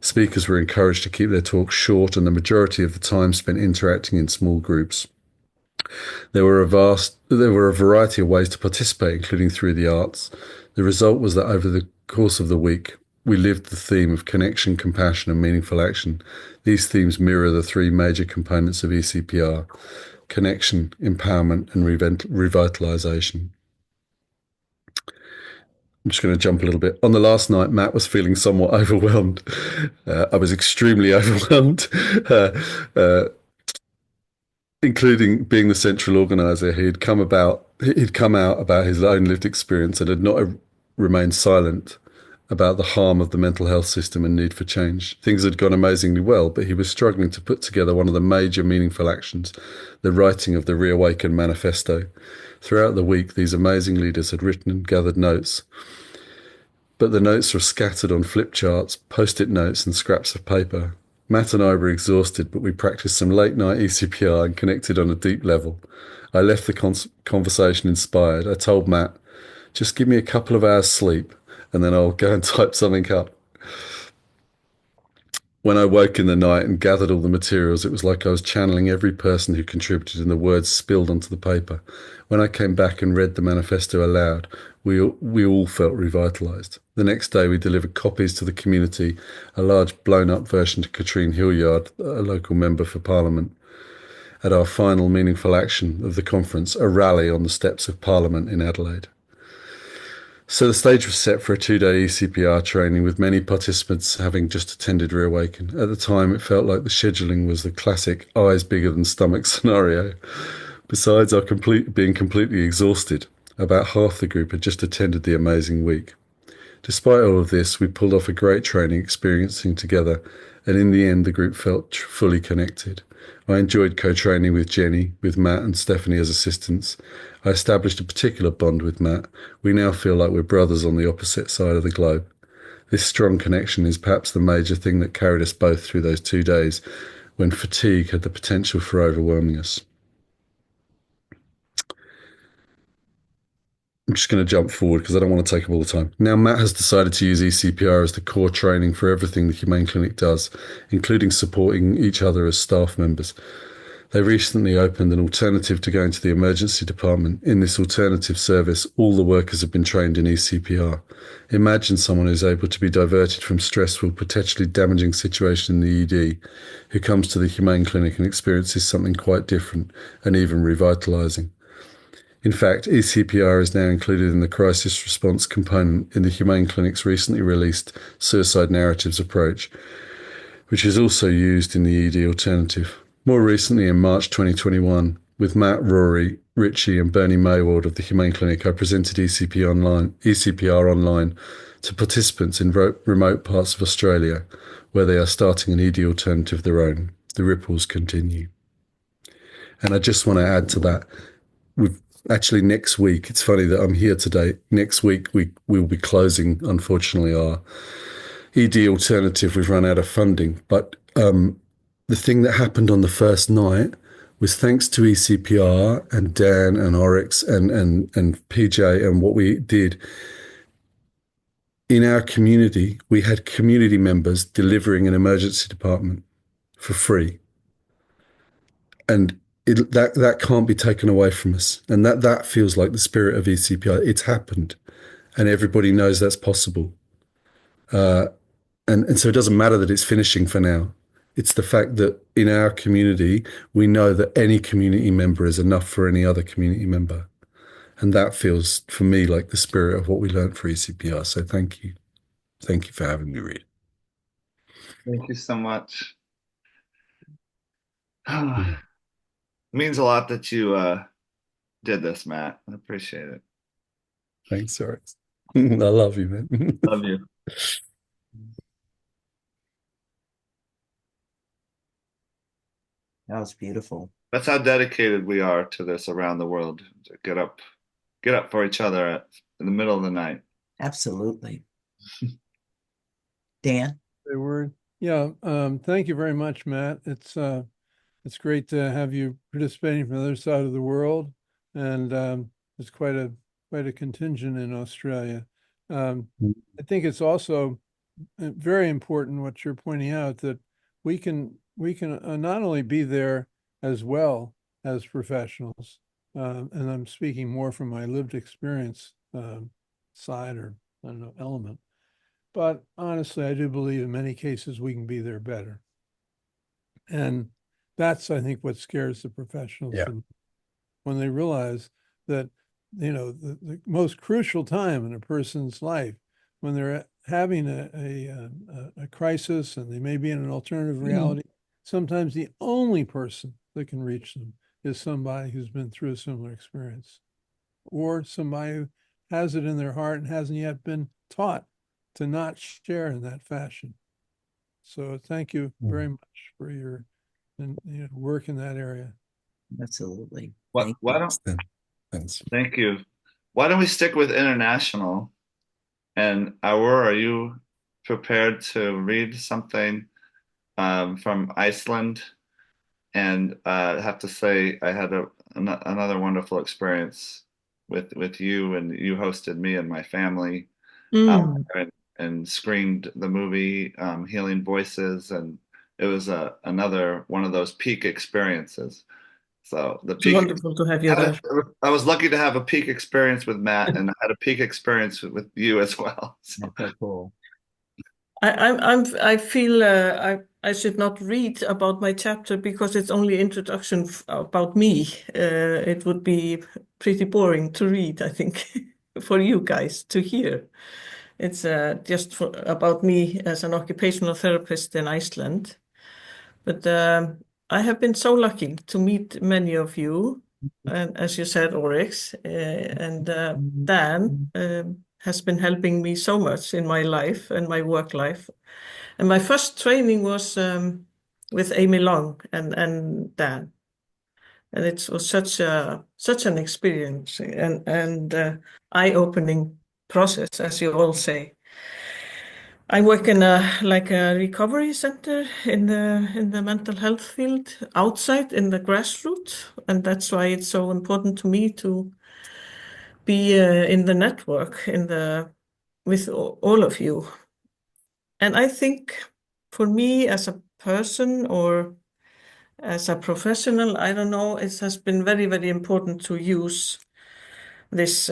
Speakers were encouraged to keep their talks short, and the majority of the time spent interacting in small groups. There were a variety of ways to participate, including through the arts. The result was that over the course of the week, we lived the theme of connection, compassion, and meaningful action. These themes mirror the three major components of eCPR: connection, empowerment, and revitalization. I'm just going to jump a little bit. On the last night, Matt was feeling somewhat overwhelmed. I was extremely overwhelmed, including being the central organizer. He'd come out about his own lived experience and had not remained silent about the harm of the mental health system and need for change. Things had gone amazingly well, but he was struggling to put together one of the major meaningful actions, the writing of the Reawaken Manifesto. Throughout the week, these amazing leaders had written and gathered notes, but the notes were scattered on flip charts, post-it notes, and scraps of paper. Matt and I were exhausted, but we practiced some late-night eCPR and connected on a deep level. I left the conversation inspired. I told Matt, just give me a couple of hours sleep, and then I'll go and type something up. When I woke in the night and gathered all the materials, it was like I was channeling every person who contributed, and the words spilled onto the paper. When I came back and read the manifesto aloud, we all felt revitalised. The next day, we delivered copies to the community, a large blown-up version to Katrine Hilliard, a local member for Parliament. At our final meaningful action of the conference, a rally on the steps of Parliament in Adelaide. So the stage was set for a 2-day eCPR training, with many participants having just attended Reawaken. At the time, it felt like the scheduling was the classic eyes bigger than stomach scenario. Besides our being completely exhausted, about half the group had just attended the amazing week. Despite all of this, we pulled off a great training experiencing together, and in the end, the group felt fully connected. I enjoyed co-training with Jenny, with Matt and Stephanie as assistants. I established a particular bond with Matt. We now feel like we're brothers on the opposite side of the globe. This strong connection is perhaps the major thing that carried us both through those 2 days when fatigue had the potential for overwhelming us. I'm just going to jump forward because I don't want to take up all the time. Now, Matt has decided to use eCPR as the core training for everything the Humane Clinic does, including supporting each other as staff members. They recently opened an alternative to going to the emergency department. In this alternative service, all the workers have been trained in eCPR. Imagine someone who's able to be diverted from stressful, potentially damaging situation in the ED, who comes to the Humane Clinic and experiences something quite different and even revitalising. In fact, eCPR is now included in the crisis response component in the Humane Clinic's recently released suicide narratives approach, which is also used in the ED alternative. More recently, in March 2021, with Matt, Rory, Richie and Bernie Mayward of the Humane Clinic, I presented eCPR online to participants in remote parts of Australia, where they are starting an ED alternative of their own. The ripples continue. And I just want to add to that, actually, next week, it's funny that I'm here today. Next week, we will be closing, unfortunately, our ED alternative. We've run out of funding. But the thing that happened on the first night was thanks to eCPR and Dan and Oryx and PJ and what we did in our community. We had community members delivering an emergency department for free, and that can't be taken away from us. And that feels like the spirit of eCPR. It's happened, and everybody knows that's possible. And so it doesn't matter that it's finishing for now. It's the fact that in our community, we know that any community member is enough for any other community member. And that feels, for me, like the spirit of what we learned for eCPR. So thank you. Thank you for having me read. Thank you so much. It means a lot that you did this, Matt. I appreciate it. Thanks, Oryx. I love you, man. Love you. That was beautiful. That's how dedicated we are to this around the world. To get up for each other in the middle of the night. Absolutely. Dan? They were, yeah. Thank you very much, Matt. It's great to have you participating from the other side of the world, and it's quite a contingent in Australia. I think it's also very important what you're pointing out, that we can not only be there as well as professionals, and I'm speaking more from my lived experience side, or I don't know, element, but honestly, I do believe in many cases we can be there better. And that's, I think, what scares the professionals when they realize that, the most crucial time in a person's life, when they're having a crisis and they may be in an alternative reality, sometimes the only person that can reach them is somebody who's been through a similar experience, or somebody who has it in their heart and hasn't yet been taught to not share in that fashion. So thank you very much for your work in that area. Absolutely. Thank you. Why don't we stick with international? And Aurora, are you prepared to read something from Iceland? And I have to say, I had another wonderful experience with you, and you hosted me and my family, and screened the movie Healing Voices, and it was another one of those peak experiences. So the peak. Wonderful to have you there. I was lucky to have a peak experience with Matt, and I had a peak experience with you as well. So. Okay, cool. I feel I should not read about my chapter because it's only introduction about me. It would be pretty boring to read, I think, for you guys to hear. It's just about me as an occupational therapist in Iceland. But I have been so lucky to meet many of you, and as you said, Oryx, and Dan has been helping me so much in my life and my work life. And my first training was with Amy Long and Dan. And it was such an experience and eye-opening process, as you all say. I work in a recovery center in the mental health field outside in the grassroots, and that's why it's so important to me to be in the network with all of you. And I think for me as a person or as a professional, I don't know, it has been very, very important to use this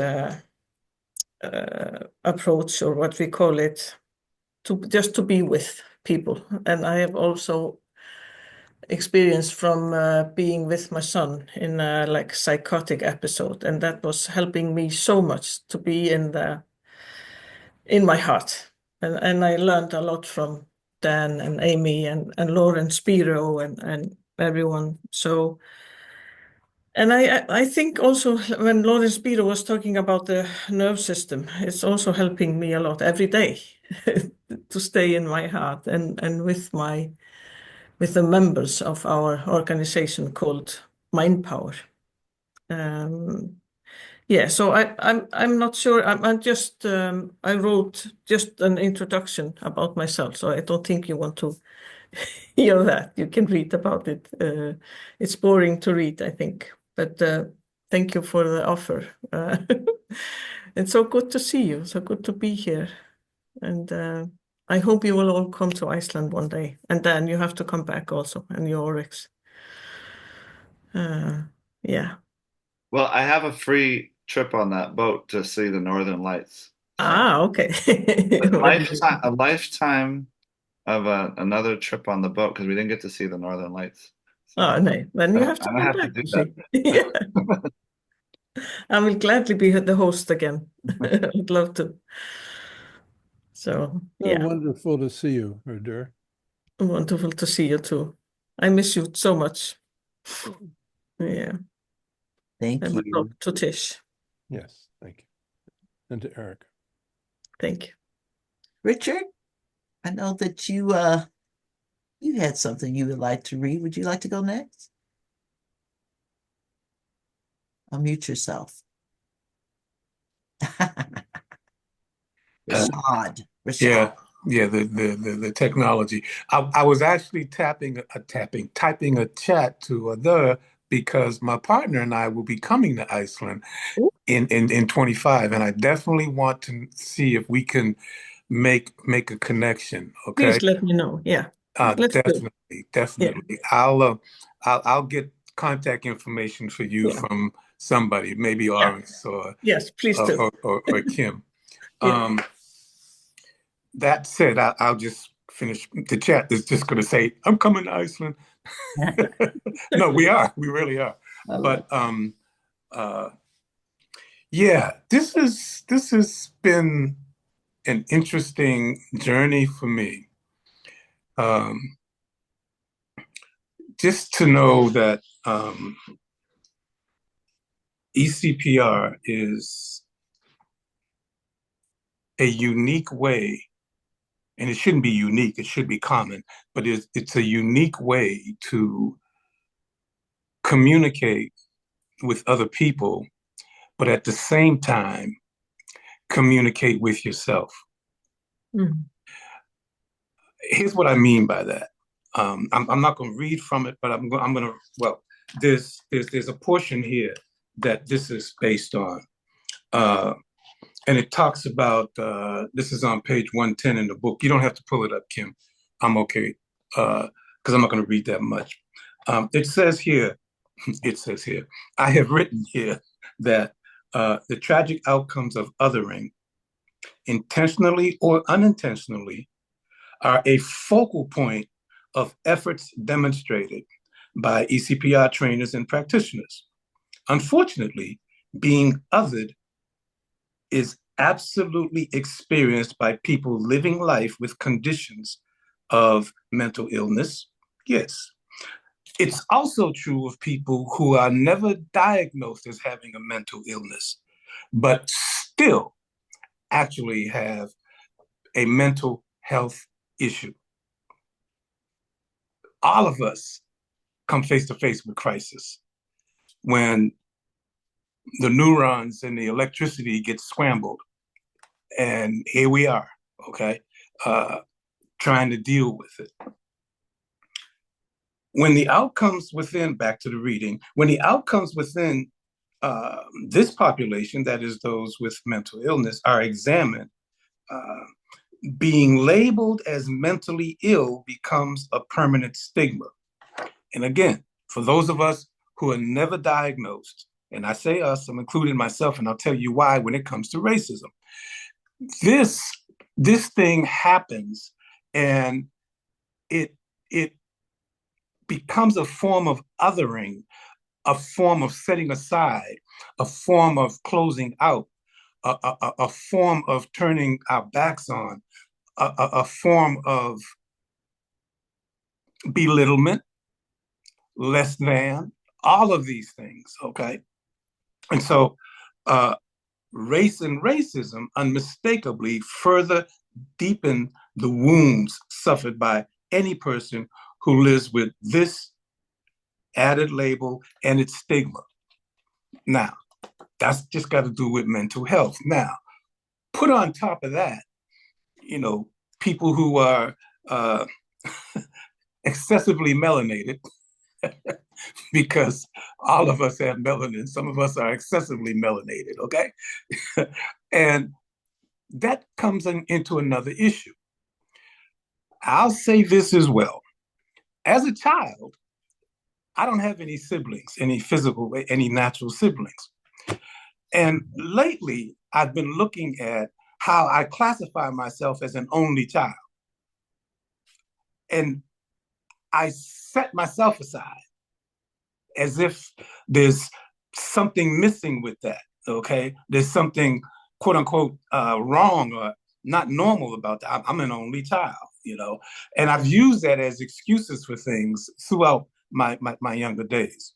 approach, or what we call it, to be with people. And I have also experienced from being with my son in a psychotic episode, and that was helping me so much to be in my heart. And I learned a lot from Dan and Amy and Lauren, Spiro and everyone. So, and I think also when Lauren Spiro was talking about the nerve system, it's also helping me a lot every day to stay in my heart and with the members of our organization called Mind Power. Yeah, so I'm not sure. I'm just I wrote just an introduction about myself, so I don't think you want to hear that. You can read about it. It's boring to read, I think, but thank you for the offer. It's so good to see you. So good to be here, and I hope you will all come to Iceland one day, and then you have to come back also, and your Oryx. Yeah. Well, I have a free trip on that boat to see the Northern Lights. So Okay. a lifetime of another trip on the boat because we didn't get to see the Northern Lights. So Oh, no. Then you have to I come have to back, do you that. see. Yeah. I will gladly be the host again. I'd love to. So, So yeah, wonderful to see you, Udur. wonderful to see you too. I miss you so much. Yeah. Thank And we you. talk to Tish. Yes, thank you. And to Eric. Thank you. Richard, I know that you had something you would like to read. Would you like to go next? Unmute yourself. Uh, Rashad. yeah, Rashad. yeah, the technology. I was actually typing a chat to other because my partner and I will be coming to Iceland in 25, and I definitely want to see if we can make a connection. Okay, Please let me know. Yeah. Let's do. Yeah. definitely. I'll get contact information for you Yeah. from somebody, maybe Yeah. Oryx Yes, please do. or Kim. Yeah. Um, That said, I'll just finish the chat. Is just going to say, I'm coming to Iceland. No, we are. We really are. I love But uh, yeah, this has been an interesting journey for me. Um, just to know that eCPR is a unique way, and it shouldn't be unique, it should be common, but it's a unique way to communicate with other people, but at the same time, communicate with yourself. Mhm. Here's what I mean by that. I'm not going to read from it, but I'm going to, well, there's a portion here that this is based on. And it talks about, this is on page 110 in the book. You don't have to pull it up, Kim. I'm okay, because I'm not going to read that much. It says here, I have written here that the tragic outcomes of othering, intentionally or unintentionally, are a focal point of efforts demonstrated by eCPR trainers and practitioners. Unfortunately, being othered is absolutely experienced by people living life with conditions of mental illness. Yes. It's also true of people who are never diagnosed as having a mental illness, but still actually have a mental health issue. All of us come face to face with crisis when the neurons and the electricity get scrambled. And here we are, okay, trying to deal with it. When the outcomes within, back to the reading, when the outcomes within this population, that is those with mental illness, are examined, being labeled as mentally ill becomes a permanent stigma. And again, for those of us who are never diagnosed, and I say us, I'm including myself, and I'll tell you why when it comes to racism. This thing happens, and it becomes a form of othering, a form of setting aside, a form of closing out, a form of turning our backs on, a form of belittlement, less than, all of these things, okay? And so race and racism unmistakably further deepen the wounds suffered by any person who lives with this added label and its stigma. Now, that's just got to do with mental health. Now, put on top of that, you know, people who are excessively melanated because all of us have melanin. Some of us are excessively melanated, okay? And that comes into another issue. I'll say this as well. As a child, I don't have any siblings, any natural siblings. And lately, I've been looking at how I classify myself as an only child. And I set myself aside as if there's something missing with that, okay? There's something, quote unquote, wrong or not normal about that. I'm an only child, you know? And I've used that as excuses for things throughout my younger days.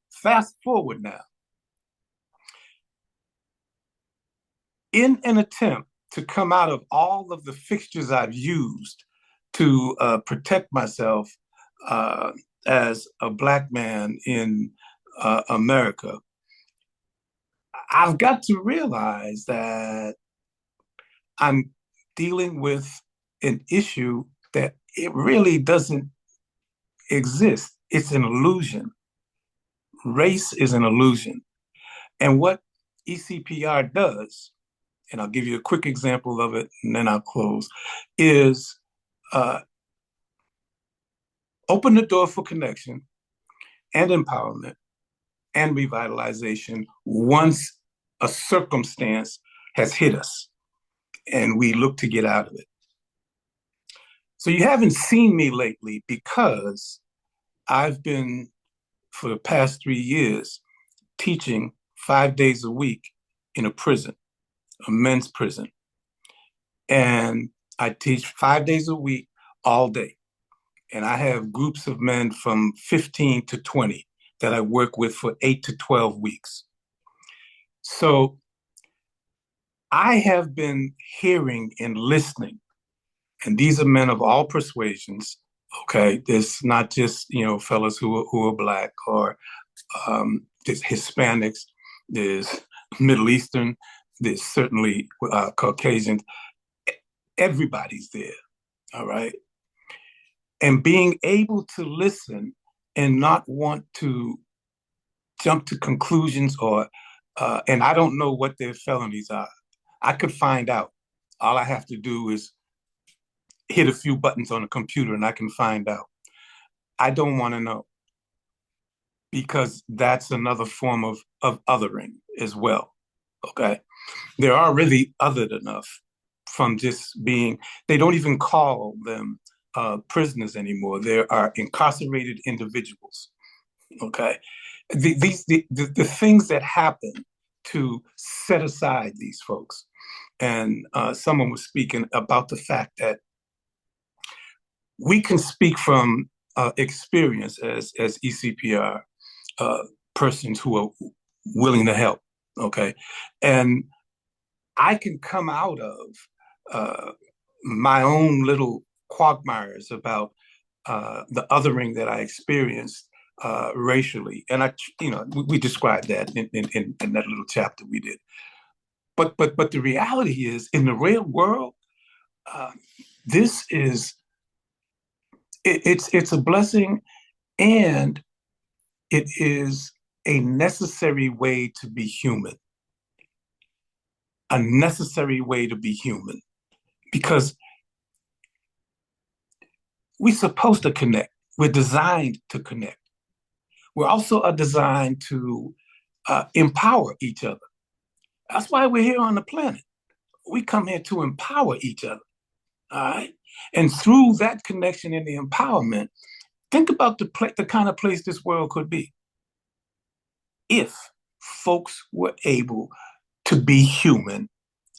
Fast forward now. In an attempt to come out of all of the fixtures I've used to protect myself as a Black man in America, I've got to realize that I'm dealing with an issue that it really doesn't exist. It's an illusion. Race is an illusion. And what eCPR does, and I'll give you a quick example of it and then I'll close, is open the door for connection and empowerment and revitalization once a circumstance has hit us and we look to get out of it. So you haven't seen me lately because I've been, for the past 3 years, teaching 5 days a week in a prison, a men's prison. And I teach 5 days a week all day. And I have groups of men from 15 to 20 that I work with for 8 to 12 weeks. So I have been hearing and listening, and these are men of all persuasions, okay? There's not just, you know, fellas who are Black or there's Hispanics, there's Middle Eastern, there's certainly Caucasians. Everybody's there, all right? And being able to listen and not want to jump to conclusions or, and I don't know what their felonies are. I could find out. All I have to do is hit a few buttons on a computer and I can find out. I don't want to know because that's another form of othering as well, okay? They're already othered enough from just being, they don't even call them prisoners anymore. There are incarcerated individuals, okay? The things that happen to set aside these folks. And someone was speaking about the fact that we can speak from experience as eCPR persons who are willing to help, okay? And I can come out of my own little quagmires about the othering that I experienced racially. And we described that in that little chapter we did. But the reality is, in the real world, this is, it's a blessing, and it is a necessary way to be human. A necessary way to be human, because we're supposed to connect. We're designed to connect. We're also designed to empower each other. That's why we're here on the planet. We come here to empower each other, all right? And through that connection and the empowerment, think about the kind of place this world could be if folks were able to be human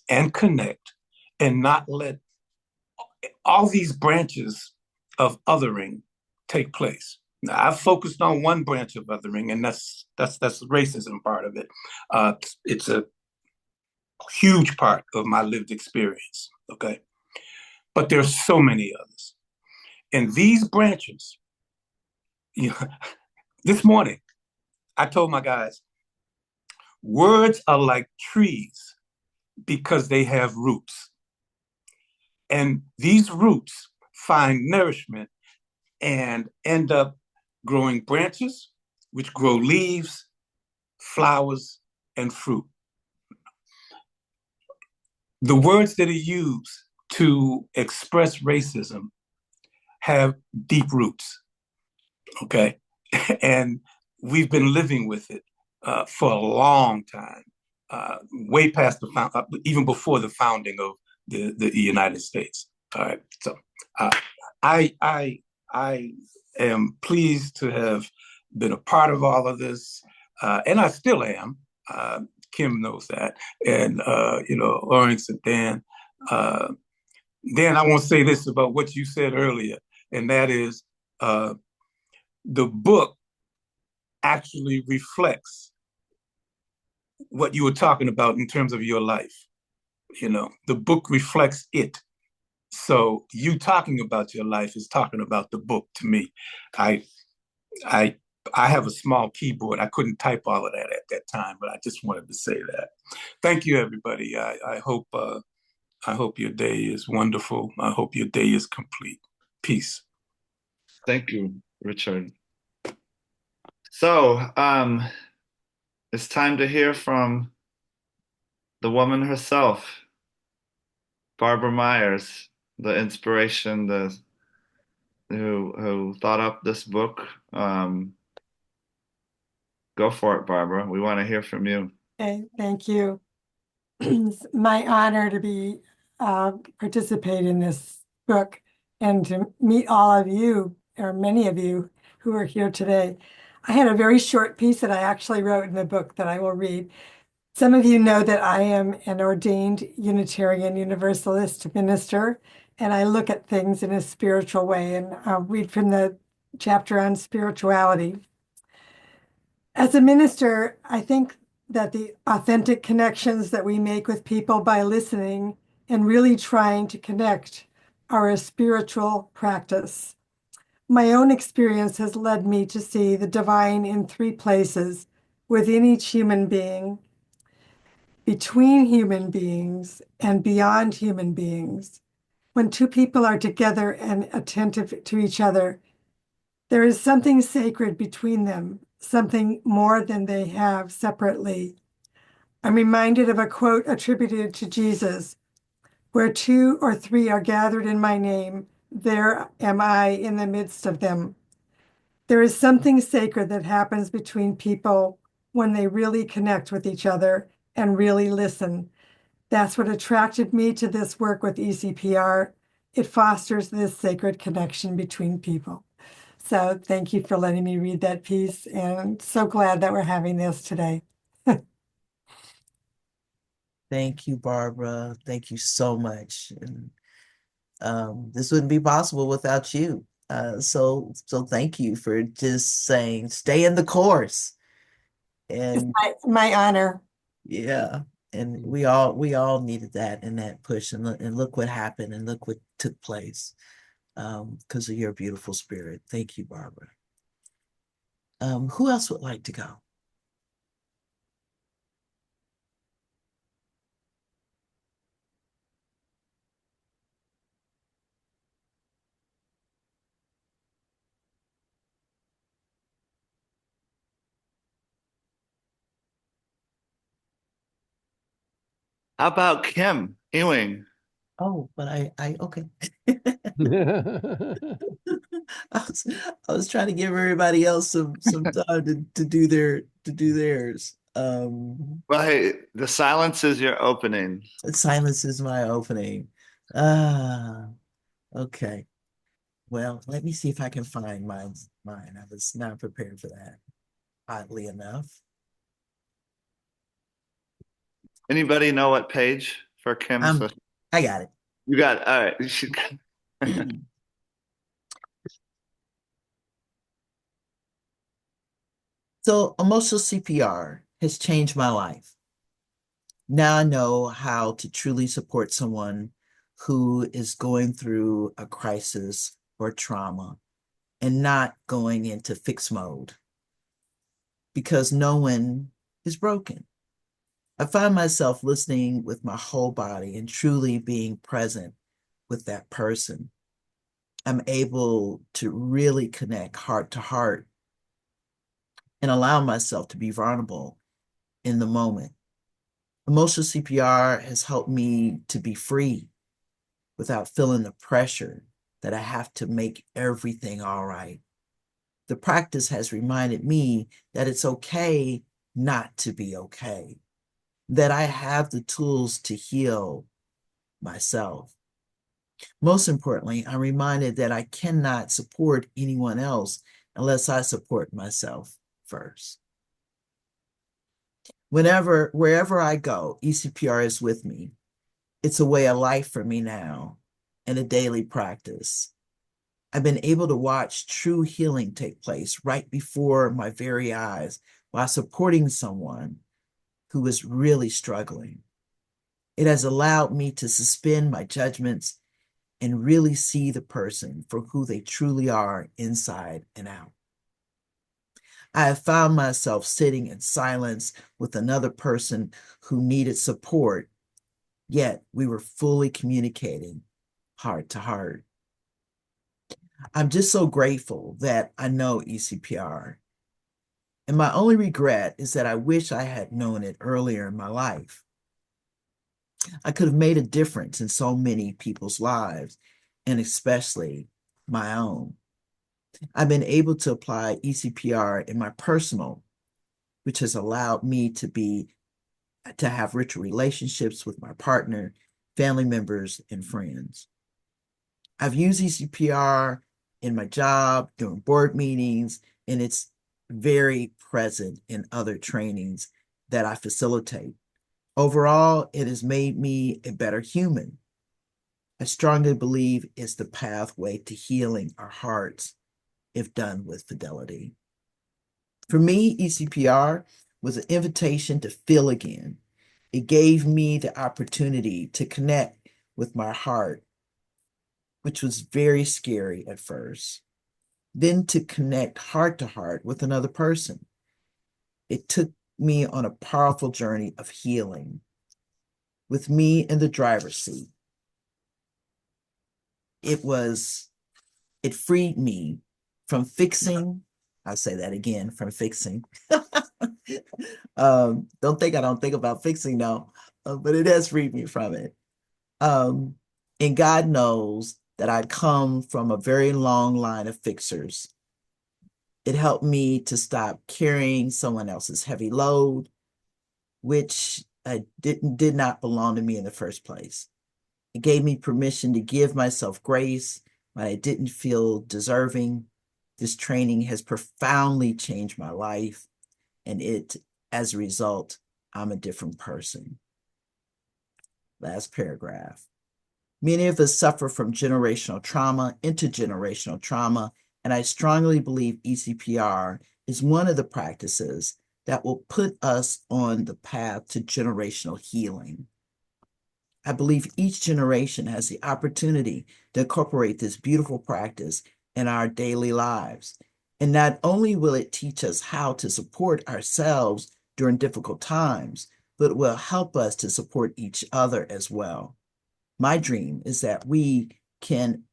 and connect and not let all these branches of othering take place. Now, I've focused on one branch of othering, and that's the racism part of it. It's a huge part of my lived experience, okay? But there's so many others. And these branches, you know, this morning, I told my guys, words are like trees because they have roots. And these roots find nourishment and end up growing branches, which grow leaves, flowers, and fruit. The words that are used to express racism have deep roots, okay? And we've been living with it for a long time, way past even before the founding of the United States. All right, so I am pleased to have been a part of all of this, and I still am. Kim knows that, and Oryx and Dan. Dan, I want to say this about what you said earlier, and that is the book actually reflects what you were talking about in terms of your life. The book reflects it. So you talking about your life is talking about the book to me. I I I have a small keyboard. I couldn't type all of that at that time, but I just wanted to say that. Thank you, everybody. I hope your day is wonderful. I hope your day is complete. Peace. Thank you, Richard. So, it's time to hear from the woman herself, Barbara Myers, the inspiration, who thought up this book. Go for it, Barbara. We want to hear from you. Okay, thank you. It's my honor to be participate in this book and to meet all of you, or many of you who are here today. I had a very short piece that I actually wrote in the book that I will read. Some of you know that I am an ordained Unitarian Universalist minister, and I look at things in a spiritual way, and I'll read from the chapter on spirituality. As a minister, I think that the authentic connections that we make with people by listening and really trying to connect are a spiritual practice. My own experience has led me to see the divine in three places within each human being, between human beings, and beyond human beings. When two people are together and attentive to each other, there is something sacred between them, something more than they have separately. I'm reminded of a quote attributed to Jesus, "Where two or three are gathered in my name, there am I in the midst of them." There is something sacred that happens between people when they really connect with each other and really listen. That's what attracted me to this work with eCPR. It fosters this sacred connection between people. So thank you for letting me read that piece, and so glad that we're having this today. Thank you, Barbara. Thank you so much. And this wouldn't be possible without you. So thank you for just saying, stay in the course. It's And my honor. yeah, and we all needed that and that push, and look what happened, and look what took place because of your beautiful spirit. Thank you, Barbara. Who else would like to go? How about Kim Ewing? Oh, but I okay. I was trying to give everybody else some time to do theirs. Well, hey, the silence is your opening. Silence is my opening. Ah, okay. Well, let me see if I can find mine. I was not prepared for that, oddly enough. Anybody know what page for Kim's? I got it. You got it. All right. So emotional CPR has changed my life. Now I know how to truly support someone who is going through a crisis or trauma and not going into fix mode because no one is broken. I find myself listening with my whole body and truly being present with that person. I'm able to really connect heart to heart and allow myself to be vulnerable in the moment. Emotional CPR has helped me to be free without feeling the pressure that I have to make everything all right. The practice has reminded me that it's okay not to be okay, that I have the tools to heal myself. Most importantly, I'm reminded that I cannot support anyone else unless I support myself first. Wherever I go, eCPR is with me. It's a way of life for me now and a daily practice. I've been able to watch true healing take place right before my very eyes while supporting someone who is really struggling. It has allowed me to suspend my judgments and really see the person for who they truly are inside and out. I have found myself sitting in silence with another person who needed support, yet we were fully communicating heart to heart. I'm just so grateful that I know eCPR. And my only regret is that I wish I had known it earlier in my life. I could have made a difference in so many people's lives, and especially my own. I've been able to apply eCPR in my personal, which has allowed me to have richer relationships with my partner, family members, and friends. I've used eCPR in my job, during board meetings, and it's very present in other trainings that I facilitate. Overall, it has made me a better human. I strongly believe it's the pathway to healing our hearts if done with fidelity. For me, eCPR was an invitation to feel again. It gave me the opportunity to connect with my heart, which was very scary at first, then to connect heart to heart with another person. It took me on a powerful journey of healing with me in the driver's seat. It freed me from fixing, I'll say that again, from fixing. Don't think I don't think about fixing though, but it has freed me from it. Um, and God knows that I come from a very long line of fixers. It helped me to stop carrying someone else's heavy load, which did not belong to me in the first place. It gave me permission to give myself grace when I didn't feel deserving. This training has profoundly changed my life, and as a result, I'm a different person. Last paragraph. Many of us suffer from generational trauma, intergenerational trauma, and I strongly believe eCPR is one of the practices that will put us on the path to generational healing. I believe each generation has the opportunity to incorporate this beautiful practice in our daily lives. And not only will it teach us how to support ourselves during difficult times, but it will help us to support each other as well. My dream is that we can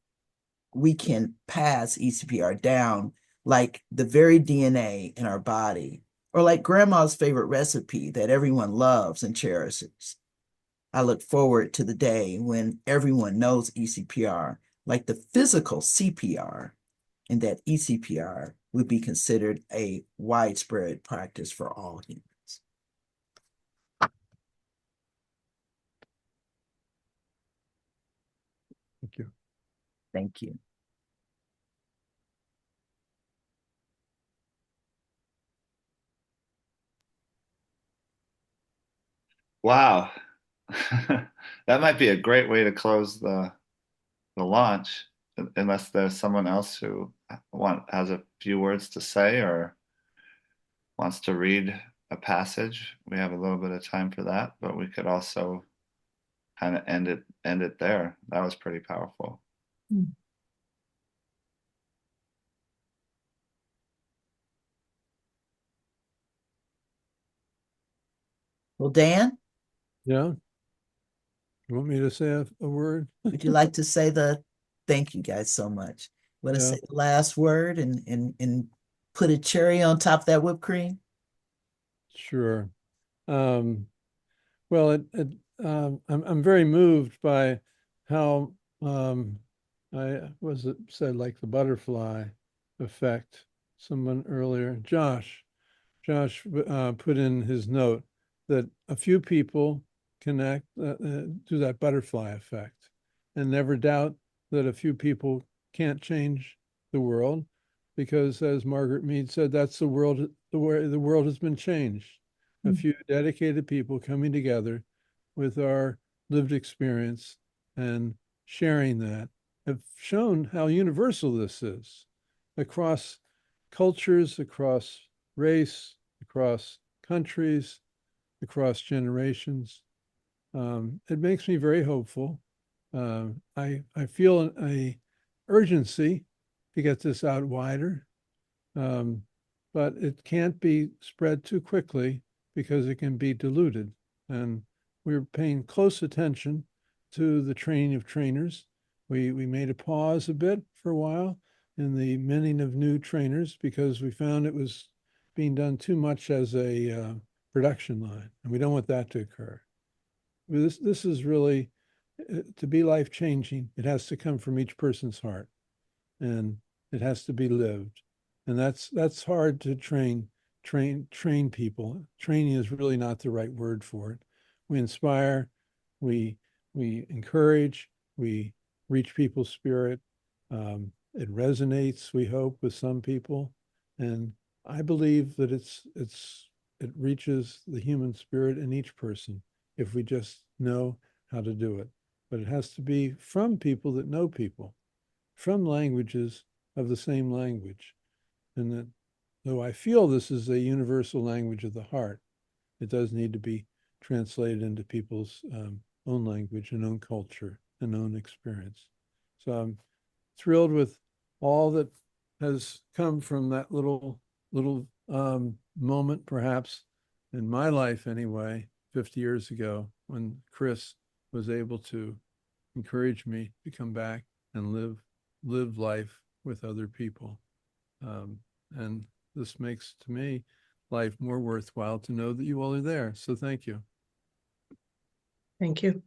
pass eCPR down like the very DNA in our body, or like grandma's favorite recipe that everyone loves and cherishes. I look forward to the day when everyone knows eCPR like the physical CPR, and that eCPR would be considered a widespread practice for all humans. Thank you. Thank you. Wow. That might be a great way to close the launch, unless there's someone else who has a few words to say or wants to read a passage. We have a little bit of time for that, but we could also kind of end it there. That was pretty powerful. Well, Dan, Yeah. You want me to say a word? would you like to say the Thank you guys so much. Want to Yeah. say the last word and put a cherry on top of that whipped cream? Sure. Well, I'm very moved by how I was it said like the butterfly effect. Someone earlier, Josh put in his note that a few people connect do that butterfly effect, and never doubt that a few people can't change the world, because as Margaret Mead said, that's the world, the way the world has been changed. A few dedicated people coming together with our lived experience and sharing that have shown how universal this is across cultures, across race, across countries, across generations. It makes me very hopeful. I feel a urgency to get this out wider, um, but it can't be spread too quickly because it can be diluted. And we're paying close attention to the training of trainers. We made a pause a bit for a while in the minting of new trainers because we found it was being done too much as a production line, and we don't want that to occur. This is really to be life changing. It has to come from each person's heart, and it has to be lived, and that's hard to train people. Training is really not the right word for it. We inspire, we we encourage, we reach people's spirit. It resonates, we hope, with some people, and I believe that it reaches the human spirit in each person if we just know how to do it. But it has to be from people that know people, from languages of the same language. And that though I feel this is a universal language of the heart, it does need to be translated into people's own language and own culture and own experience. So I'm thrilled with all that has come from that little moment, perhaps in my life anyway, 50 years ago, when Chris was able to encourage me to come back and live life with other people. And this makes, to me, life more worthwhile to know that you all are there. So thank you. Thank you.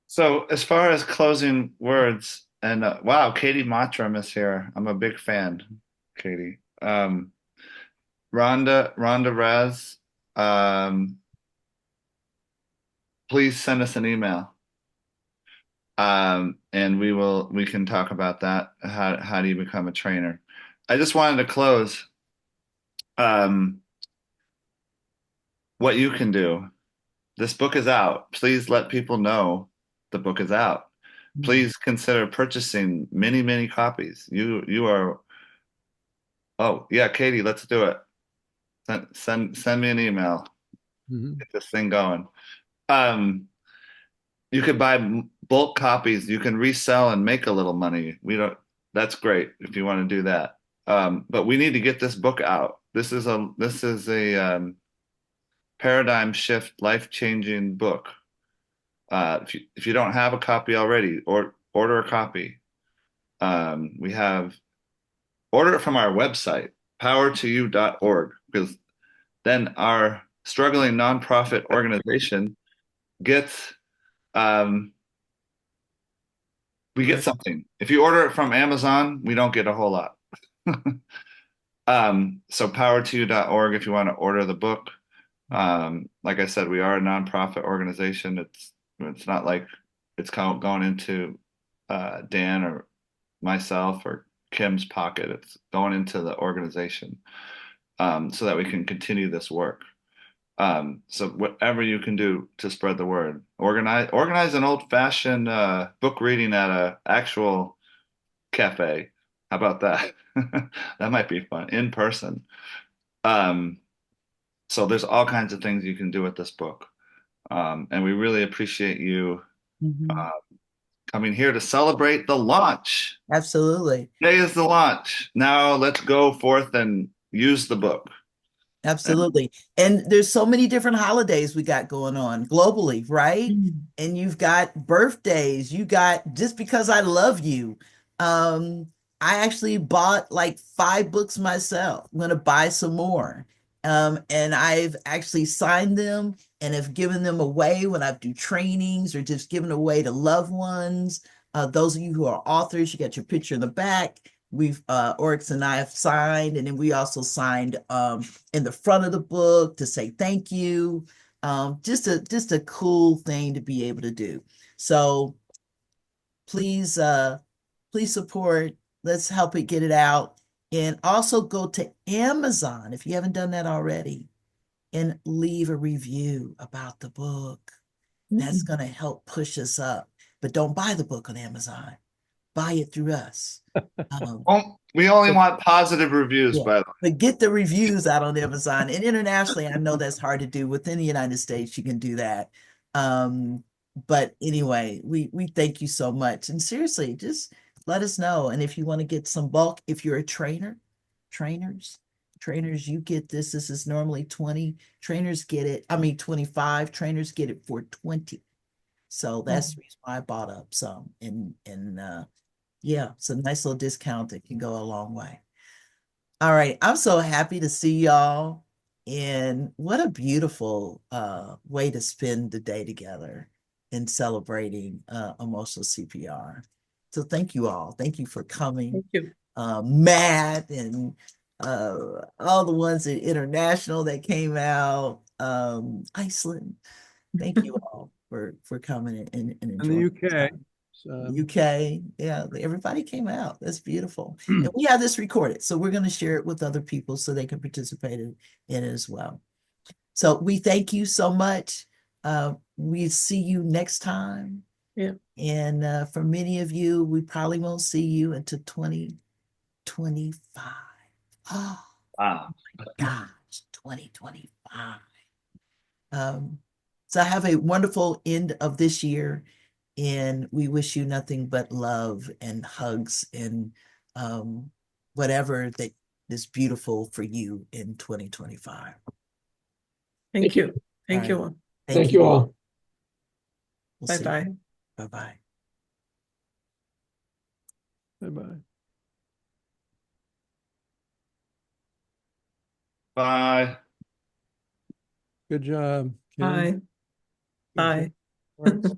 So as far as closing words, and wow, Katie Mottram is here. I'm a big fan, Katie. Rhonda Raz, please send us an email. And we can talk about that. How do you become a trainer? I just wanted to close what you can do. This book is out. Please let people know the book is out. Please consider purchasing many, many copies. You are, oh yeah, Katie, let's do it. Send me an email. Get this thing going. You could buy bulk copies. You can resell and make a little money. That's great if you want to do that. But we need to get this book out. This is a paradigm shift, life-changing book. If you don't have a copy already, or order a copy. We have order it from our website, powertoyou.org, because then our struggling nonprofit organization gets we get something. If you order it from Amazon, we don't get a whole lot. So powertoyou.org if you want to order the book. Like I said, we are a nonprofit organization. It's not like it's going into Dan or myself or Kim's pocket. It's going into the organization so that we can continue this work. So whatever you can do to spread the word, organize an old-fashioned book reading at a actual cafe. How about that? That might be fun in person. So there's all kinds of things you can do with this book. And we really appreciate you coming here to celebrate the launch. Absolutely. Today is the launch. Now let's go forth and use the book. Absolutely. And there's so many different holidays we got going on globally, right? And you've got birthdays, you got Just Because I Love You. Um, I actually bought like 5 books myself. I'm going to buy some more. And I've actually signed them and have given them away when I do trainings or just given away to loved ones. Those of you who are authors, you got your picture in the back. We've Oryx and I have signed, and then we also signed in the front of the book to say thank you. Just a cool thing to be able to do. So please please support. Let's help it get it out. And also go to Amazon if you haven't done that already and leave a review about the book. That's going to help push us up. But don't buy the book on Amazon. Buy it through us. We only So, want positive reviews, yeah, by the way. but get the reviews out on Amazon. And internationally, I know that's hard to do. Within the United States, you can do that. But anyway, we thank you so much. And seriously, just let us know. And if you want to get some bulk, if you're a trainers, you get this. This is normally 20. Trainers get it. I mean, 25. Trainers get it for 20. So that's the reason why I bought up some. And yeah, it's a nice little discount that can go a long way. All right, I'm so happy to see y'all. And what a beautiful way to spend the day together in celebrating emotional CPR. So thank you all. Thank you for coming. Thank you. Matt and all the ones at International that came out, Iceland. Thank you all for coming and In the enjoying this UK. time. UK, yeah, everybody came out. That's beautiful. And we have this recorded, so we're going to share it with other people so they can participate in it as well. So we thank you so much. We see you next time. Yeah. And for many of you, we probably won't see you until 2025. Oh, Wow. my gosh, 2025. So have a wonderful end of this year. And we wish you nothing but love and hugs and whatever that is beautiful for you in 2025. Thank you. Thank All you right. all. Thank you all. We'll Bye see bye. you. Bye-bye. Bye-bye. Bye. Good job, Kim. Bye. Good Bye. job, Oryx.